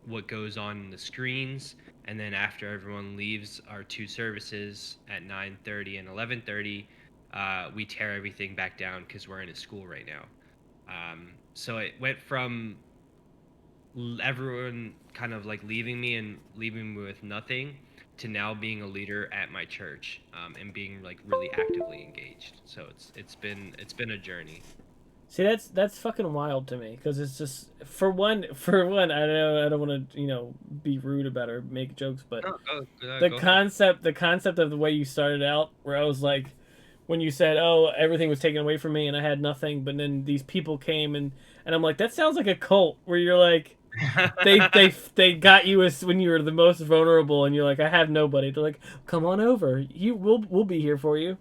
what goes on in the screens, and then after everyone leaves our two services at 9:30 and 11:30, we tear everything back down because we're in a school right now. So it went from everyone kind of like leaving me and leaving me with nothing to now being a leader at my church, and being like really actively engaged. So it's been a journey. See, that's fucking wild to me because it's just for one. I don't want to be rude about it or make jokes, but No, go, the go for it. concept of the way you started out, where I was like, when you said, "Oh, everything was taken away from me and I had nothing," but then these people came and I'm like, that sounds like a cult where you're like, they got you as when you were the most vulnerable and you're like, I have nobody. They're like, come on over, we'll be here for you.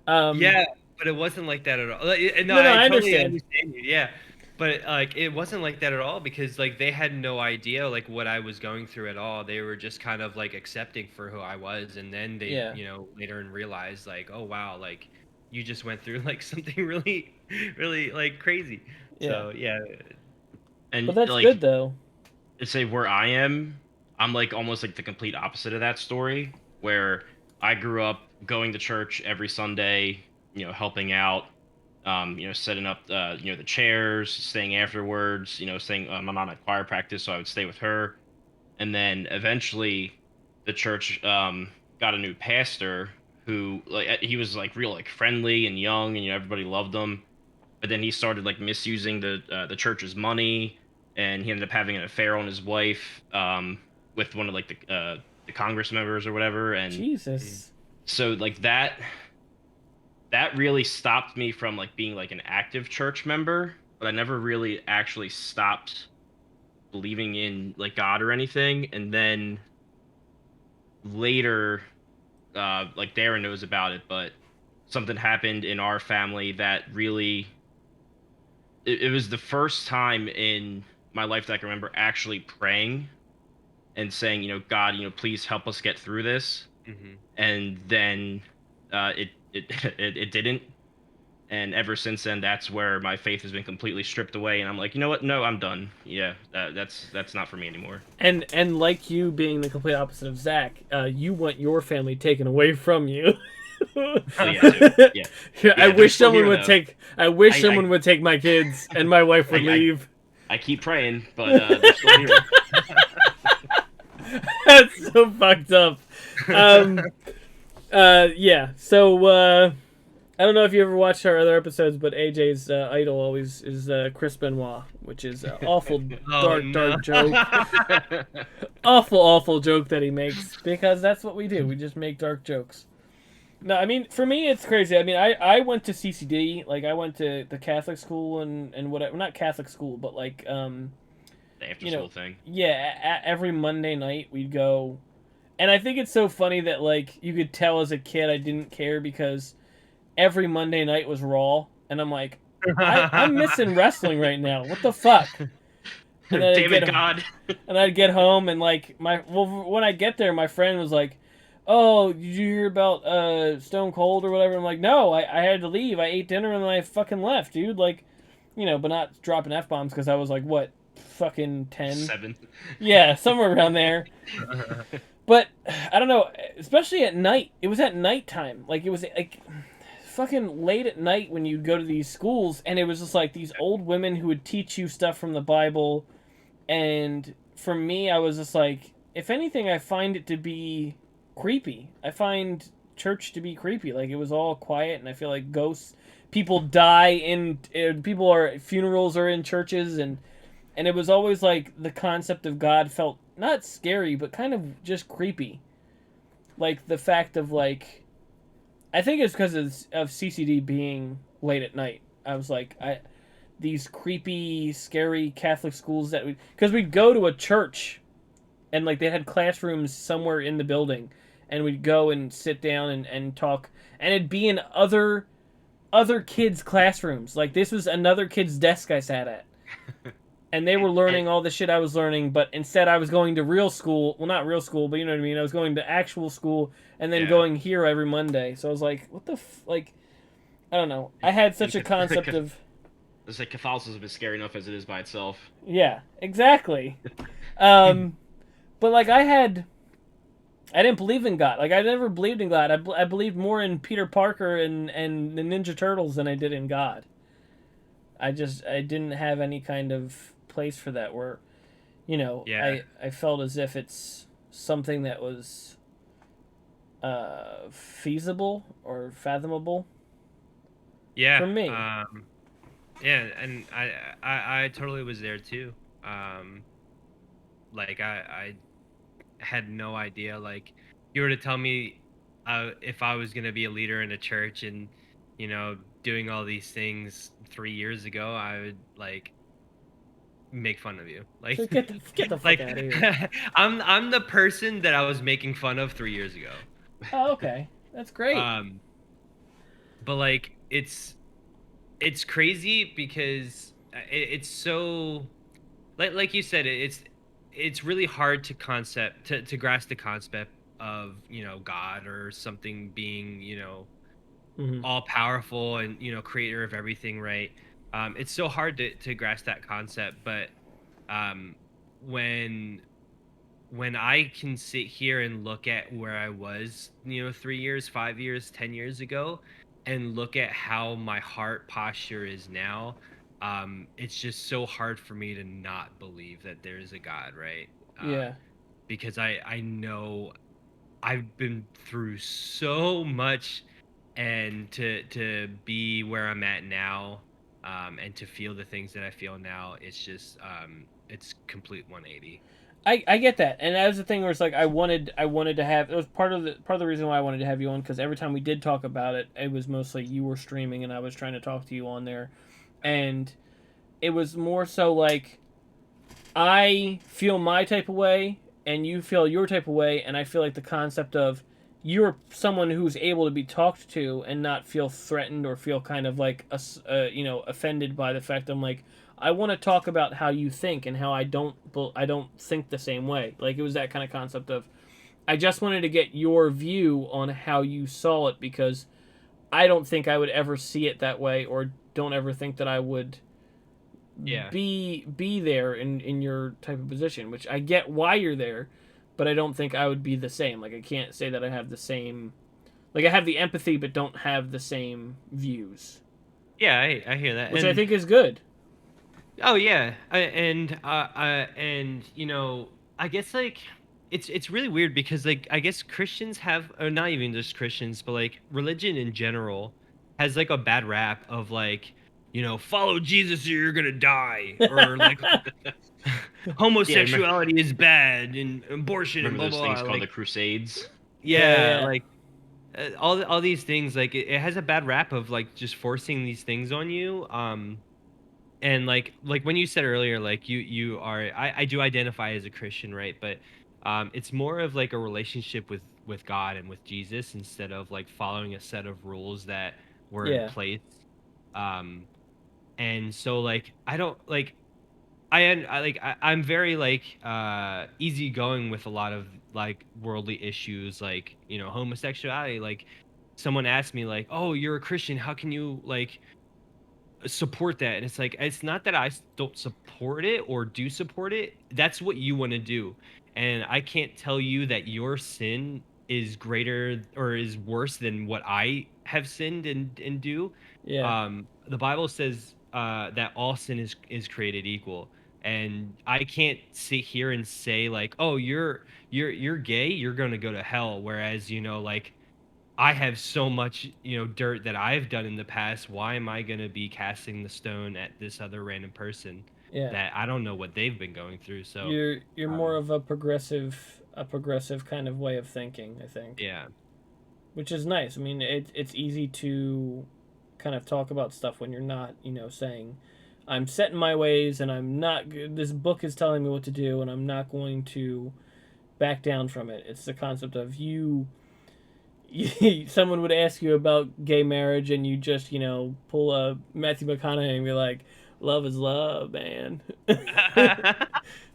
Um, Yeah, but it wasn't like that at all. No, no, I I totally understand. understand you. Yeah, but like it wasn't like that at all because like they had no idea like what I was going through at all. They were just kind of like accepting for who I was, and then they, Yeah, later and realized like, oh wow, like you just went through like something really, really like crazy. yeah, So yeah, but And that's like good though. to say where I am, I'm like almost like the complete opposite of that story, where I grew up going to church every Sunday, helping out, setting up, the chairs, staying afterwards, staying. My mom had choir practice, so I would stay with her, and then eventually, the church got a new pastor who like he was like real like friendly and young, and everybody loved him, but then he started like misusing the church's money and he ended up having an affair on his wife with one of like the Congress members or whatever, and Jesus. so like that really stopped me from like being like an active church member, but I never really actually stopped believing in like God or anything. And then later, like Darren knows about it, but something happened in our family that really it was the first time in my life that I can remember actually praying and saying, God, please help us get through this. Hmm. And then it didn't. And ever since then, that's where my faith has been completely stripped away. And I'm like, you know what? No, I'm done. Yeah, that's not for me anymore. And like you being the complete opposite of Zach, you want your family taken away from you. Oh yeah, too. Yeah, I yeah. They're wish still someone here would though. take. I wish I someone would take my kids, and my wife would I, I, leave. I keep praying, but they're still here. That's so fucked up. Yeah. So I don't know if you ever watched our other episodes, but AJ's idol always is Chris Benoit, which is an awful Oh, dark joke. Awful joke that he makes, because that's what we do. We just make dark jokes. No, I mean, for me, it's crazy. I mean, I went to CCD, like I went to the Catholic school and whatever, not Catholic school, but like The after you school know, thing. yeah, every Monday night we'd go, and I think it's so funny that like you could tell as a kid I didn't care because every Monday night was Raw, and I'm like, I'm missing wrestling right now. What the fuck? And then Damn it, God. I'd get home and like when I get there, my friend was like, "Oh, did you hear about Stone Cold or whatever?" I'm like, "No, I had to leave. I ate dinner and then I fucking left, dude." Like, but not dropping f bombs because I was like what, fucking 10. 7. Yeah, somewhere around there. But I don't know, especially at night. It was at nighttime. Like it was like fucking late at night when you'd go to these schools, and it was just like these old women who would teach you stuff from the Bible. And for me, I was just like, if anything, I find it to be creepy. I find church to be creepy. Like it was all quiet, and I feel like ghosts, people die in, people are funerals are in churches, and it was always like the concept of God felt not scary, but kind of just creepy. Like the fact of like, I think it's because of CCD being late at night. I was like, these creepy, scary Catholic schools that because we'd go to a church, and like they had classrooms somewhere in the building, and we'd go and sit down and talk, and it'd be in other kids' classrooms. Like this was another kid's desk I sat at, and they were And, learning all the shit I was learning, but instead I was going to real school. Well, not real school, but you know what I mean. I was going to actual school and then yeah. going here every Monday. So I was like, what the like. I don't know. I had such a concept of. It's like Catholicism is scary enough as it is by itself. Yeah, exactly. But like I didn't believe in God. Like I never believed in God. I believed more in Peter Parker and the Ninja Turtles than I did in God. I didn't have any kind of place for that where, Yeah. I felt as if it's something that was feasible or fathomable Yeah. for me. Yeah, and I totally was there too. Like I had no idea. Like you were to tell me if I was gonna be a leader in a church and doing all these things 3 years ago, I would like make fun of you. Like So get the fuck like out of here. I'm the person that I was making fun of 3 years ago. Oh, okay. That's great. Um, but like it's crazy because it's so like you said it's really hard to concept to grasp the concept of God or something being Hmm. all powerful and creator of everything, right? It's so hard to grasp that concept, but um when I can sit here and look at where I was 3 years, 5 years, 10 years ago, and look at how my heart posture is now, it's just so hard for me to not believe that there is a God, right? Yeah. Because I know I've been through so much, and to be where I'm at now, and to feel the things that I feel now, it's just it's complete 180. I get that, and that was the thing where it's like I wanted to have, it was part of the reason why I wanted to have you on, because every time we did talk about it, it was mostly you were streaming and I was trying to talk to you on there, and it was more so like I feel my type of way and you feel your type of way, and I feel like the concept of you're someone who's able to be talked to and not feel threatened or feel kind of like offended by the fact that I'm like, I want to talk about how you think and how I don't think the same way. Like it was that kind of concept of I just wanted to get your view on how you saw it, because I don't think I would ever see it that way, or don't ever think that I would Yeah. be there in your type of position, which I get why you're there, but I don't think I would be the same. Like I can't say that I have the same, like I have the empathy but don't have the same views, Yeah, I hear that. which And I think is good. oh yeah, and I guess like it's really weird because like I guess Christians have, or not even just Christians, but like religion in general has like a bad rap of like, follow Jesus or you're gonna die, or like Yeah, homosexuality is bad and abortion and remember blah those blah things blah. called Like the Crusades? Yeah, yeah, yeah, like all these things, like it has a bad rap of like just forcing these things on you. And like when you said earlier, like you are, I do identify as a Christian, right? But it's more of like a relationship with God and with Jesus, instead of like following a set of rules that were in yeah, place. um and so like I don't like I'm very like easygoing with a lot of like worldly issues, like homosexuality. Like someone asked me like, oh, you're a Christian, how can you like support that? And it's like, it's not that don't support it or do support it. That's what you want to do, and I can't tell you that your sin is greater or is worse than what I have sinned and do. yeah, The Bible says that all sin is created equal, and I can't sit here and say like, oh, you're gay, you're going to go to hell, whereas like I have so much, dirt that I've done in the past. Why am I going to be casting the stone at this other random person yeah. that I don't know what they've been going through? So, You're more um, of a progressive kind of way of thinking, I think, yeah, which is nice. I mean, it's easy to kind of talk about stuff when you're not, saying, I'm set in my ways and I'm not. This book is telling me what to do, and I'm not going to back down from it. It's the concept of you. Someone would ask you about gay marriage, and you just, pull a Matthew McConaughey and be like, "Love is love, man." Be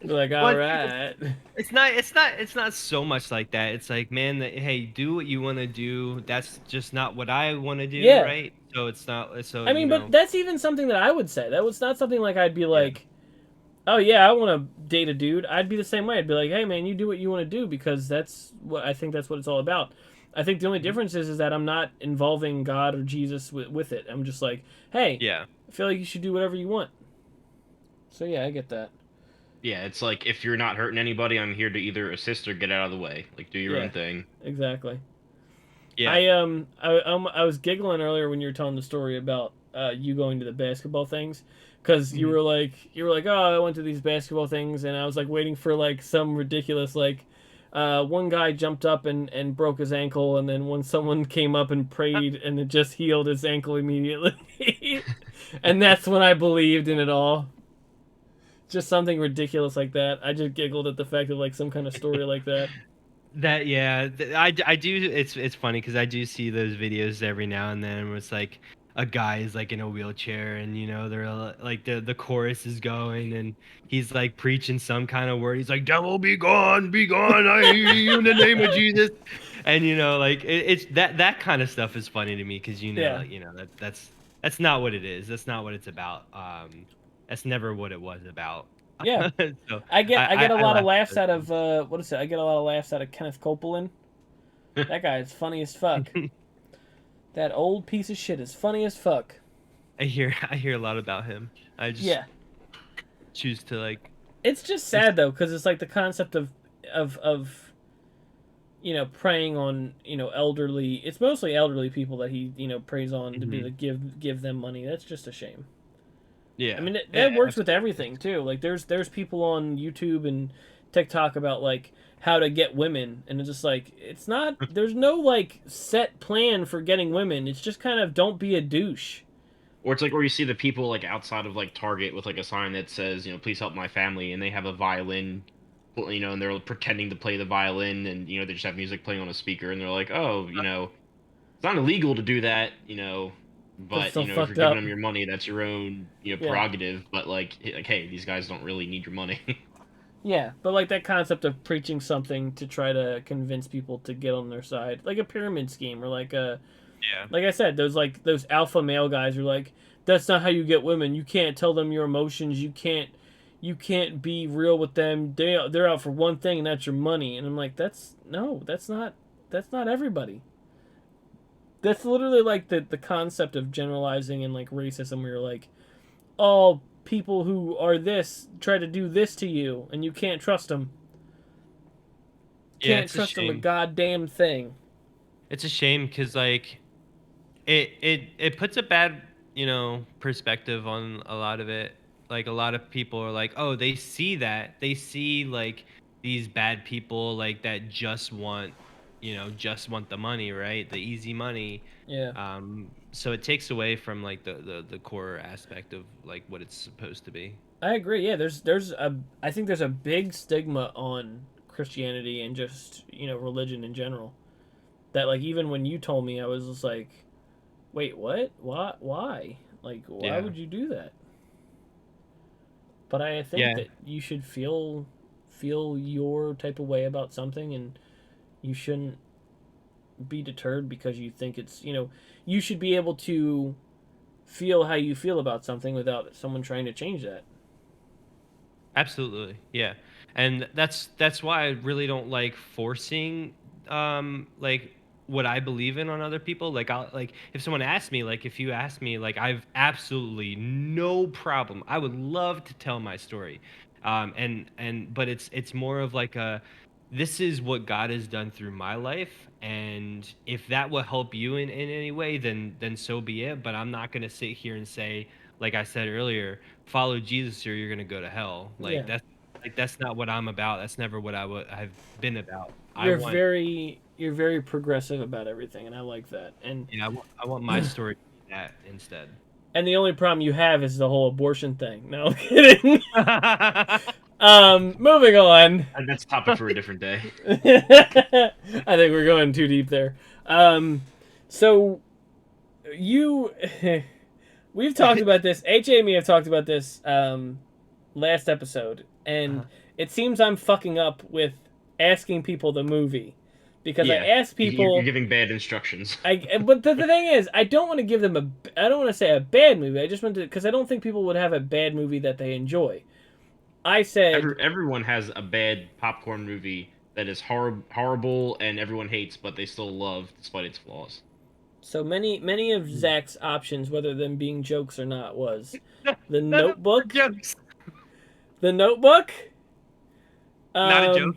like, all well, right. it's not so much like that. It's like, man, hey, do what you want to do. That's just not what I want to do, Yeah. right? So it's not. So I mean, but that's even something that I would say. That was not something like I'd be yeah, like, oh yeah, I want to date a dude. I'd be the same way. I'd be like, hey man, you do what you want to do, because that's what I think. That's what it's all about. I think the only mhm, difference is that I'm not involving God or Jesus with it. I'm just like, hey, yeah. I feel like you should do whatever you want. So yeah, I get that. Yeah, it's like if you're not hurting anybody, I'm here to either assist or get out of the way. Like do your Yeah, own thing. exactly. Yeah. I was giggling earlier when you were telling the story about you going to the basketball things, because you Mhm. were like, oh, I went to these basketball things, and I was like waiting for like some ridiculous like one guy jumped up and broke his ankle, and then when someone came up and prayed, and it just healed his ankle immediately. And that's when I believed in it all. Just something ridiculous like that. I just giggled at the fact of like some kind of story like that. That yeah, I do. It's funny because I do see those videos every now and then where it's like a guy is like in a wheelchair, and they're like the chorus is going, and he's like preaching some kind of word. He's like, "Devil, be gone! I hear you in the name of Jesus." And like it's that kind of stuff is funny to me because Yeah. that's not what it is. That's not what it's about. That's never what it was about. Yeah. So I get a I lot of laugh at laughs those out things. of what is it? I get a lot of laughs out of Kenneth Copeland. That guy is funny as fuck. That old piece of shit is funny as fuck. I hear a lot about him. I just Yeah. choose to like It's just just sad though, because it's like the concept of preying on elderly. It's mostly elderly people that he preys on to be mhm. to give them money. That's just a shame. Yeah. I mean, Yeah, that works with everything too. Like, there's people on YouTube and TikTok about like how to get women, and it's just like it's not. There's no like set plan for getting women. It's just kind of don't be a douche. Or it's like, or you see the people like outside of like Target with like a sign that says, please help my family, and they have a violin, and they're pretending to play the violin, and they just have music playing on a speaker, and they're like, oh, it's not illegal to do that, That's but so if you're fucked giving up. them your money, that's your own, Yeah. prerogative. But like, hey, these guys don't really need your money. Yeah, but like that concept of preaching something to try to convince people to get on their side, like a pyramid scheme, or Yeah. like I said, those alpha male guys are like, that's not how you get women. You can't tell them your emotions. You can't be real with them. They're out for one thing, and that's your money. And I'm like, that's not everybody. That's literally like the concept of generalizing and like racism, where you're like, all people who are this try to do this to you, and you can't trust them. Yeah, Can't it's a trust them a shame. goddamn thing. It's a shame because like it puts a bad perspective on a lot of it. Like a lot of people are like, oh, they see like these bad people like that just want the money, right? The easy money. Yeah, So it takes away from like the core aspect of like what it's supposed to be. I agree. Yeah, I think there's a big stigma on Christianity and just religion in general. That like even when you told me, I was just like, wait, what? Why? Like, why Yeah. would you do that? But I think Yeah. that you should feel your type of way about something, and you shouldn't be deterred because you think you should be able to feel how you feel about something without someone trying to change that. Absolutely. Yeah. And that's why I really don't like forcing like what I believe in on other people. Like I'll like if someone asks me, like if you ask me, like I've absolutely no problem. I would love to tell my story. And but it's more of like a this is what God has done through my life, and if that will help you in any way, then so be it. But I'm not gonna sit here and say, like I said earlier, follow Jesus or you're gonna go to hell. Yeah, Like that's not what I'm about. That's never what I've been about. I you're want very progressive about everything, and I like that. And I want my story to be that instead. the only problem you have is the whole abortion thing. No I'm kidding. Moving on. And that's a topic for a different day. I think we're going too deep there. So you, we've talked about this. AJ and me have talked about this last episode, and it seems I'm fucking up with asking people the movie because I Yeah, asked you're people. giving bad instructions. But the thing is, I don't want to give them I don't want to say a bad movie. I just want to because I don't think people would have a bad movie that they enjoy. I said Everyone has a bad popcorn movie that is horrible and everyone hates, but they still love despite its flaws. so many of Zach's options, whether them being jokes or not, was the None of them are Notebook. jokes. The Notebook. Not a joke.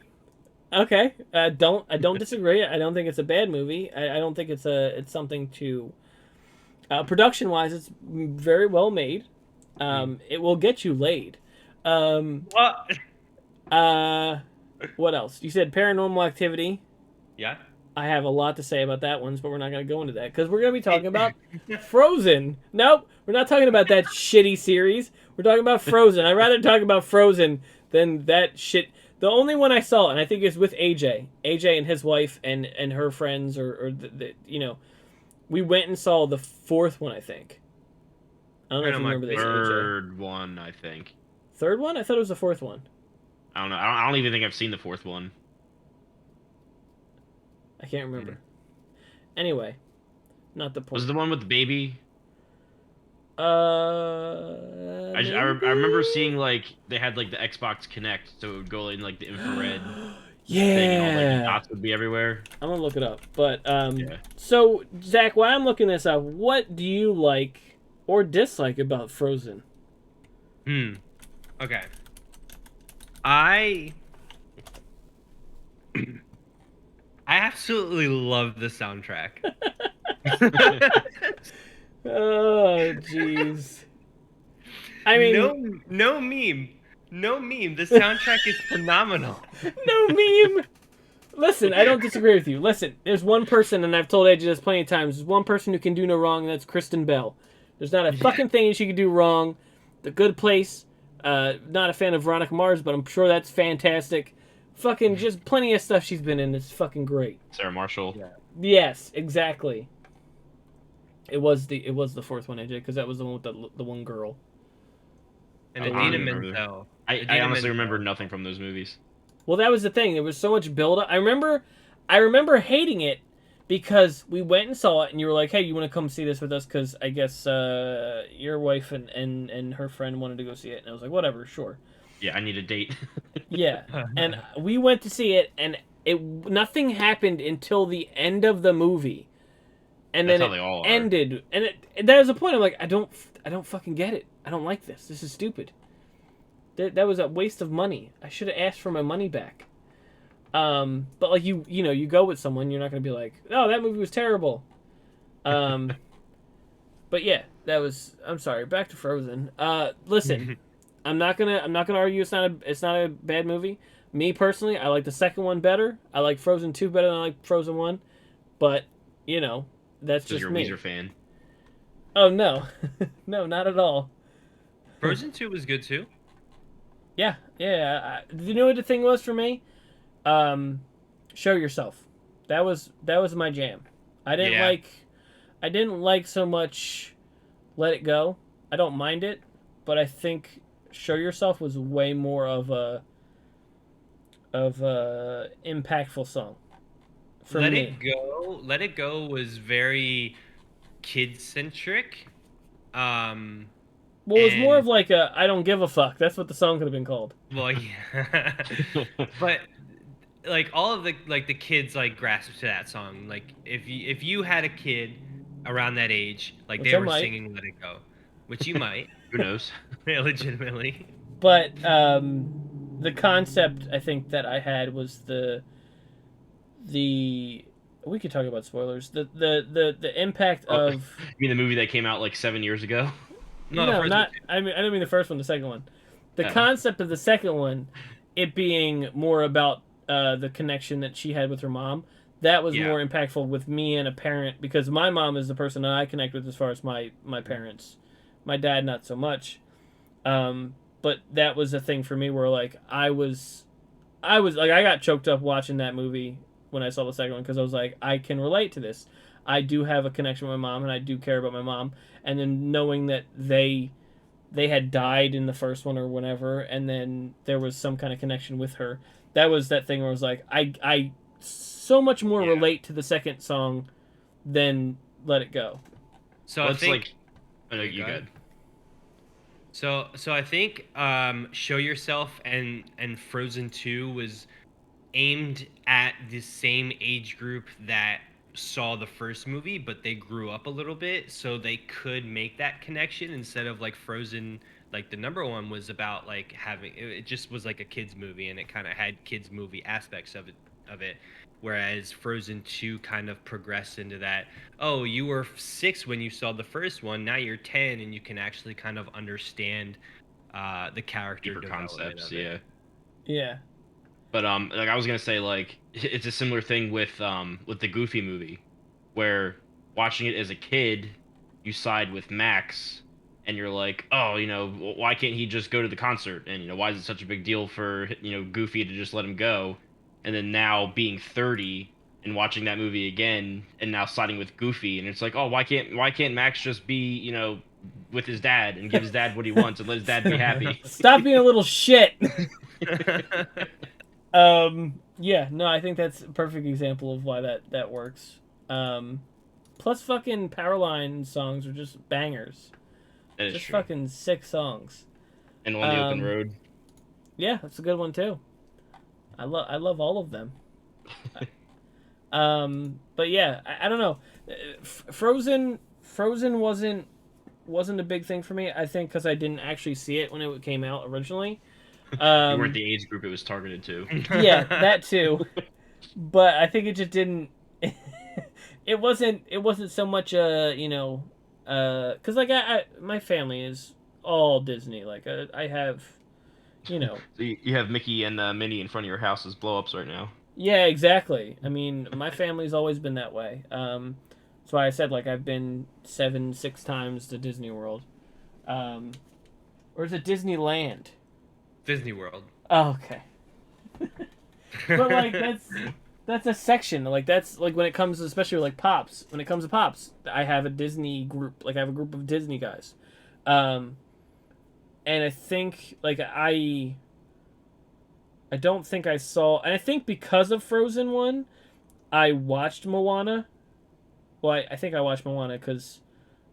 Okay. I don't disagree. I don't think it's a bad movie. I don't think it's something to. Production wise, it's very well made. It will get you laid. What? What else? You said Paranormal Activity. Yeah. I have a lot to say about that one, but we're not going to go into that because we're going to be talking about Frozen. Nope, we're not talking about that shitty series. We're talking about Frozen. I'd rather talk about Frozen than that shit. The only one I saw, and I think is with AJ. AJ and his wife and her friends, or we went and saw the fourth one, I think. I don't know if you remember this, AJ. Third one, I think. Third one? I thought it was the fourth one. I don't know. I don't even think I've seen the fourth one. I can't remember. Anyway, not the point. Was it the one with the baby? I Maybe? remember seeing like they had like the Xbox Connect, so it would go in like the infrared Yeah. thing, and all like the dots would be everywhere. I'm gonna look it up. But Yeah. so Zach, while I'm looking this up, what do you like or dislike about Frozen? Okay. I absolutely love the soundtrack. Oh, jeez. I mean, no meme. No meme. The soundtrack is phenomenal. no meme. Listen, I don't disagree with you. Listen, there's one person, and I've told AJ this plenty of times, there's one person who can do no wrong, and that's Kristen Bell. There's not a fucking thing she can do wrong. The Good Place, not a fan of Veronica Mars, but I'm sure that's fantastic. Fucking just plenty of stuff she's been in that's fucking great. Sarah Marshall. Yeah. Yes, exactly. It was the fourth one, AJ, because that was the one with the one girl. And I Idina remember. Menzel. I Idina honestly Menzel. remember nothing from those movies. Well, that was the thing. There was so much build up. I remember hating it because we went and saw it, and you were like, "Hey, you want to come see this with us?" Because I guess your wife and her friend wanted to go see it, and I was like, "Whatever, sure." Yeah, I need a date. Yeah, and we went to see it, and nothing happened until the end of the movie, and That's then how it they all are. ended, and there was a point I'm like, I don't fucking get it. I don't like this. This is stupid. That was a waste of money. I should have asked for my money back. But like you know, you go with someone, you're not gonna be like, oh, that movie was terrible. But yeah, that was. I'm sorry. Back to Frozen. Listen, I'm not gonna argue it's not a bad movie. Me personally, I like the second one better. I like Frozen 2 better than I like Frozen 1. But you know, that's just you're a me. Weezer fan. Oh no, no, not at all. Frozen 2 was good too. Yeah. You know what the thing was for me? Show Yourself. That was my jam. I didn't like so much Let It Go. I don't mind it, but I think Show Yourself was way more of a impactful song for me. Let It Go was very kid centric. Well, it was more and- of like a I don't give a fuck. That's what the song could have been called. Well, yeah. But like all of the kids like grasped to that song. Like if you had a kid around that age, like Which they I were might. singing Let It Go, which you might. Who knows? Legitimately. But the concept I think that I had was the we could talk about spoilers. The impact Oh, of you mean the movie that came out like 7 years ago? No, no, Frozen not 2. I don't mean the first one, the second one. The Oh. concept of the second one, it being more about the connection that she had with her mom. That was Yeah. more impactful with me and a parent because my mom is the person that I connect with as far as my parents. My dad not so much. But that was a thing for me where like I was like I got choked up watching that movie when I saw the second one because I was like I can relate to this. I do have a connection with my mom and I do care about my mom, and then knowing that they had died in the first one or whenever, and then there was some kind of connection with her. That was that thing where I was like I so much more Yeah. relate to the second song than Let It Go. So Well, I it's think like, oh, no, you Go ahead. good. So I think Show Yourself and Frozen 2 was aimed at the same age group that saw the first movie, but they grew up a little bit, so they could make that connection instead of like Frozen. Like the number one was about like having it just was like a kids movie, and it kind of had kids movie aspects of it. Whereas Frozen 2 kind of progressed into that, oh, you were 6 when you saw the first one, now you're 10, and you can actually kind of understand the character Deeper development concepts, of it. yeah. Yeah. But like I was gonna say, like it's a similar thing with the Goofy movie, where watching it as a kid, you side with Max, and you're like, oh, you know, why can't he just go to the concert? And you know, why is it such a big deal for Goofy to just let him go? And then now being 30 and watching that movie again, and now siding with Goofy, and it's like, oh, why can't Max just be with his dad and give his dad what he wants and let his dad be happy? Stop being a little shit. Yeah, no, I think that's a perfect example of why that works. Plus fucking Powerline songs are just bangers. That is Just true. fucking sick songs. And On the Open Road. Yeah, that's a good one too. I love all of them. But yeah, I don't know. Frozen wasn't a big thing for me. I think because I didn't actually see it when it came out originally. You weren't the age group it was targeted to. Yeah, that too. But I think it just didn't. It wasn't so much because like my family is all Disney. Like I have, you know. So you have Mickey and Minnie in front of your house as blow-ups right now. Yeah, exactly. I mean, my family's always been that way. That's why I said like I've been 6 times to Disney World, or is it Disneyland? Disney World. Oh, okay. But like that's a section. Like that's like when it comes, especially like Pops. When it comes to Pops, I have a Disney group. Like I have a group of Disney guys, and I think like I don't think I saw, and I think because of Frozen 1, I watched Moana. Well, I think I watched Moana because,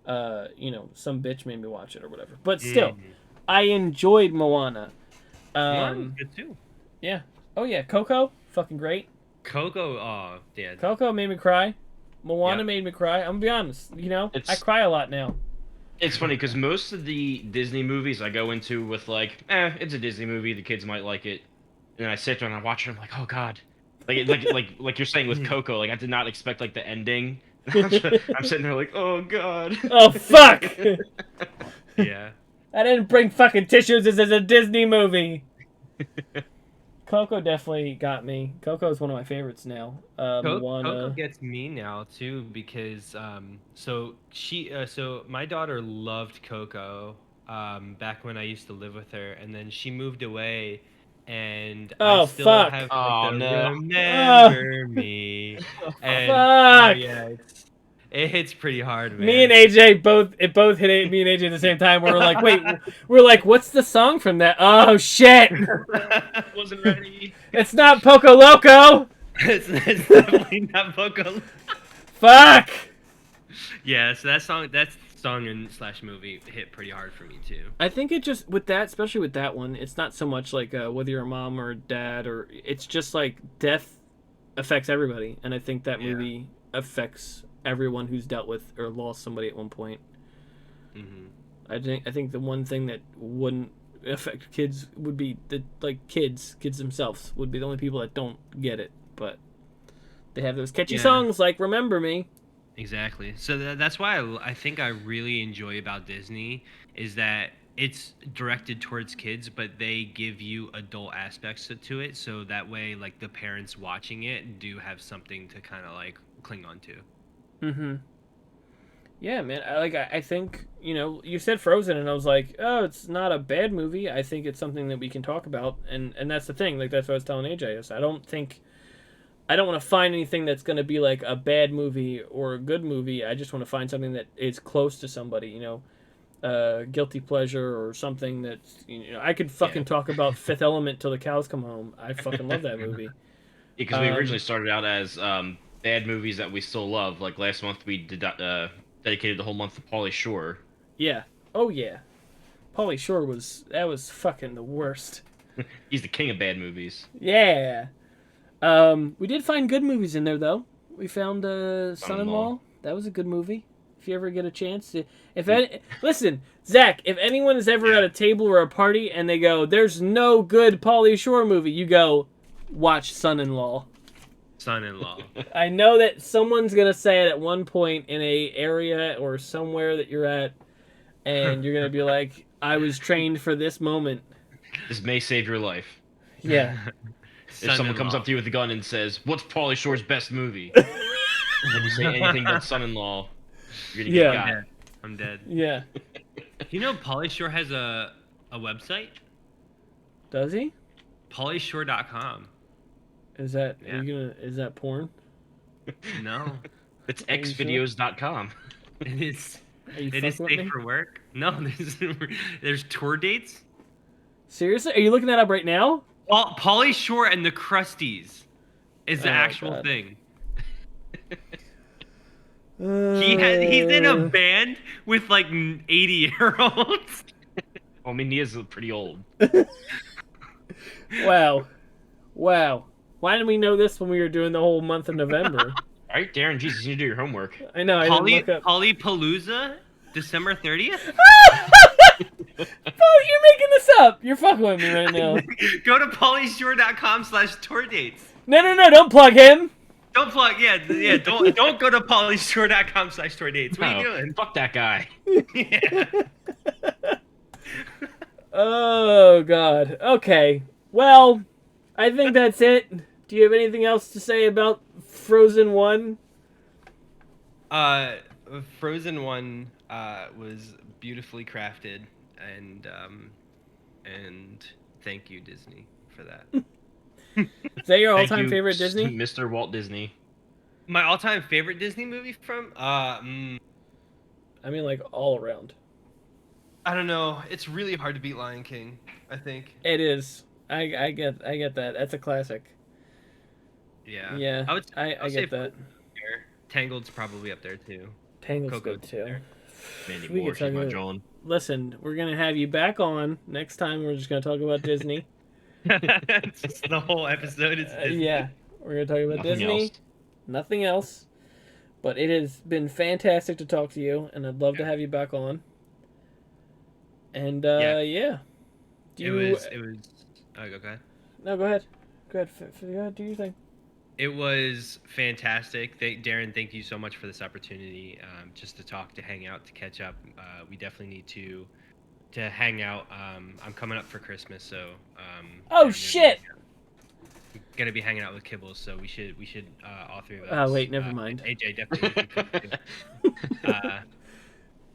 some bitch made me watch it or whatever. But still, I enjoyed Moana. Moana's good too. Yeah. Oh, yeah. Coco, fucking great. Coco, oh, yeah. Coco made me cry. Moana Yep. made me cry. I'm gonna be honest. I cry a lot now. It's funny because most of the Disney movies I go into with like, it's a Disney movie, the kids might like it, and I sit there and I watch it. I'm like, oh god, like you're saying with Coco, like I did not expect like the ending. I'm sitting there like, oh god. Oh fuck! Yeah. I didn't bring fucking tissues. This is a Disney movie. Coco definitely got me. Coco is one of my favorites now. Moana. Coco gets me now too because so my daughter loved Coco back when I used to live with her, and then she moved away, and Oh, I still fuck. have Oh, the no. remember me. And, Fuck. yeah, it hits pretty hard, man. Me and AJ both hit me and AJ at the same time. We were like, wait, we're like, what's the song from that? Oh shit! Wasn't ready. It's not Poco Loco. it's definitely not Poco. Fuck. Yeah, so that song and slash movie hit pretty hard for me too. I think it just with that, especially with that one, it's not so much like whether you're a mom or a dad, or it's just like death affects everybody, and I think that movie affects everyone who's dealt with or lost somebody at one point. Mm-hmm. I think the one thing that wouldn't affect kids would be kids themselves would be the only people that don't get it, but they have those catchy songs like "Remember Me." Exactly. So that's why I think I really enjoy about Disney is that it's directed towards kids, but they give you adult aspects to it, so that way like the parents watching it do have something to kind of like cling on to. Mm-hmm. Yeah, man. I think, you said Frozen, and I was like, oh, it's not a bad movie. I think it's something that we can talk about, and that's the thing. Like, that's what I was telling AJ. I don't want to find anything that's going to be like a bad movie or a good movie. I just want to find something that is close to somebody, guilty pleasure or something that, I could fucking talk about Fifth Element till the cows come home. I fucking love that movie. Because we originally started out as bad movies that we still love. Like last month, we dedicated the whole month to Pauly Shore. Yeah. Oh yeah. Pauly Shore was fucking the worst. He's the king of bad movies. Yeah. We did find good movies in there though. We found Son-in-Law. That was a good movie. If you ever get a chance to, listen, Zach, if anyone is ever at a table or a party and they go, "There's no good Pauly Shore movie," you go, "Watch Son-in-Law." Son-in-law. I know that someone's gonna say it at one point in a area or somewhere that you're at, and you're gonna be like, "I was trained for this moment." This may save your life. Yeah. If someone comes up to you with a gun and says, "What's Pauly Shore's best movie?" and you say anything but Son-in-Law, you're gonna get got. I'm dead. Yeah. You know Pauly Shore has a website? Does he? PaulyShore.com. Is that is that porn? No. It's Are you sure? xvideos.com. It is. Are you It is fucking with me? safe for work. No, there's tour dates. Seriously? Are you looking that up right now? Pauly Shore and the Crusties is the actual God. thing. He's in a band with like 80-year-olds. Well, I mean, he is pretty old. Wow. Why didn't we know this when we were doing the whole month of November? All right, Darren, Jesus, you need to do your homework. I know. I didn't look up. Polypalooza, December 30th. Oh, you're making this up. You're fucking with me right now. Go to PaulyShore.com/tour dates. No, don't plug him. Don't plug. Yeah. Don't go to PaulyShore.com/tour dates. What are you doing? Fuck that guy. Yeah. Oh, God. Okay. Well, I think that's it. Do you have anything else to say about Frozen 1? Uh, Frozen 1 was beautifully crafted, and thank you, Disney, for that. Is that your Thank all-time you, favorite Disney? Mr. Walt Disney. My all-time favorite Disney movie from I mean, like, all around. I don't know. It's really hard to beat Lion King, I think. It is. I get that. That's a classic. Yeah. Yeah, I I would say get that. Frozen there. Tangled's probably up there too. Tangled's Coco's good too. there. Mandy We Moore, could she's talk my about- John. Listen, we're gonna have you back on next time. We're just gonna talk about Disney. It's just the whole episode is Disney. Yeah, we're gonna talk about Nothing Disney. else. Nothing else. But it has been fantastic to talk to you, and I'd love to have you back on. And yeah. Do you... It was oh, go ahead. No, go ahead. Go ahead. Go ahead. Do your thing. It was fantastic. Darren, thank you so much for this opportunity, just to talk, to hang out, to catch up. We definitely need to hang out. I'm coming up for Christmas, so Oh shit! Gonna be hanging out with Kibbles, so we should all three of us. Oh wait, never mind. AJ definitely.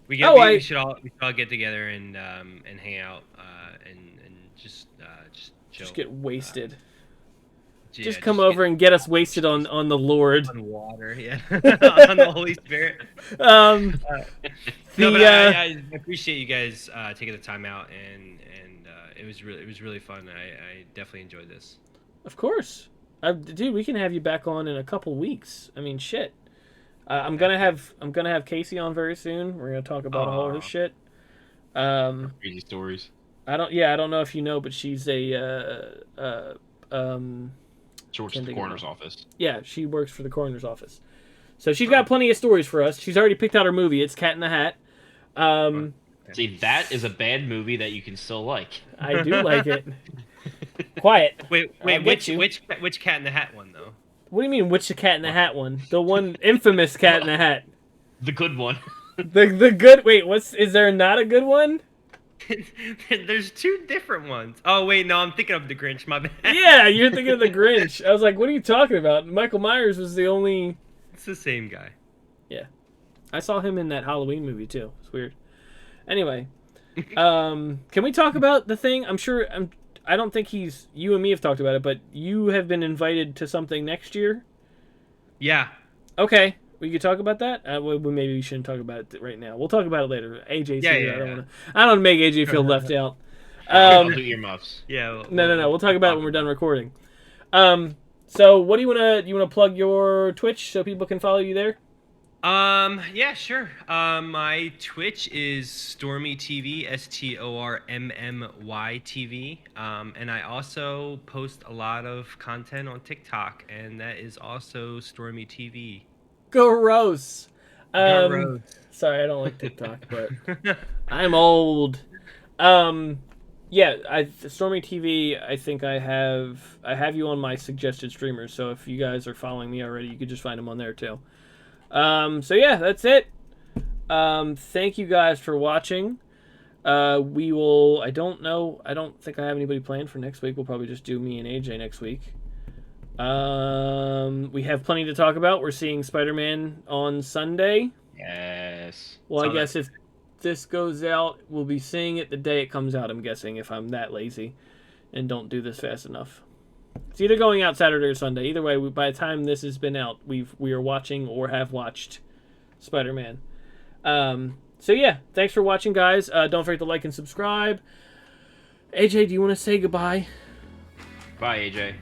We should all get together and hang out and just chill. Just get wasted. Yeah, just come over and get us wasted on the Lord. on water, yeah, on the Holy Spirit. No, But I appreciate you guys taking the time out, and it was really fun. I definitely enjoyed this. Of course, dude. We can have you back on in a couple weeks. I mean, shit. I'm gonna have Casey on very soon. We're gonna talk about all her shit. Crazy stories. I don't know if you know, but she's She works at the coroner's office. Yeah, she works for the coroner's office. So she's got plenty of stories for us. She's already picked out her movie. It's Cat in the Hat. See, that is a bad movie that you can still like. I do like it. Quiet. Wait, which Cat in the Hat one though? What do you mean, which Cat in the Hat one? The one infamous Cat in the Hat. The good one. The good. Wait, is there not a good one? There's two different ones. Oh wait, no, I'm thinking of the Grinch. My bad. Yeah, you're thinking of the Grinch. I was like, what are you talking about? Michael Myers was the only. It's the same guy. Yeah, I saw him in that Halloween movie too. It's weird. Anyway, can we talk about the thing? I don't think you and me have talked about it, but you have been invited to something next year. Yeah. Okay, we could talk about that. Well, maybe we shouldn't talk about it right now. We'll talk about it later. AJ's here. I don't want to make AJ feel left out. I'll do earmuffs. Yeah. No. We'll talk about it when we're done recording. So what do you wanna plug your Twitch so people can follow you there? Yeah, sure. My Twitch is Stormy TV, STORMMY TV. And I also post a lot of content on TikTok, and that is also Stormy TV. Gross. Gross. Sorry, I don't like TikTok, but I'm old. Yeah, Stormy TV. I think I have you on my suggested streamers. So if you guys are following me already, you could just find them on there too. So yeah, that's it. Thank you guys for watching. We will. I don't think I have anybody planned for next week. We'll probably just do me and AJ next week. We have plenty to talk about. We're seeing Spider-Man on Sunday. Yes. Well, I guess if this goes out, we'll be seeing it the day it comes out, I'm guessing, if I'm that lazy and don't do this fast enough. It's either going out Saturday or Sunday. Either way, by the time this has been out, we are watching or have watched Spider-Man. So yeah, thanks for watching, guys. Don't forget to like and subscribe. AJ, do you want to say goodbye? Bye, AJ.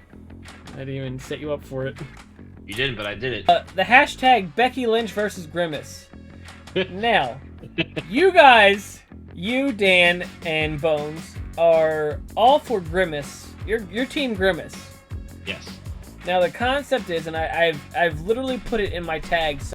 I didn't even set you up for it. You didn't, but I did it. The hashtag Becky Lynch versus Grimace. Now, you guys, you, Dan, and Bones, are all for Grimace. You're Team Grimace. Yes. Now the concept is, and I've literally put it in my tags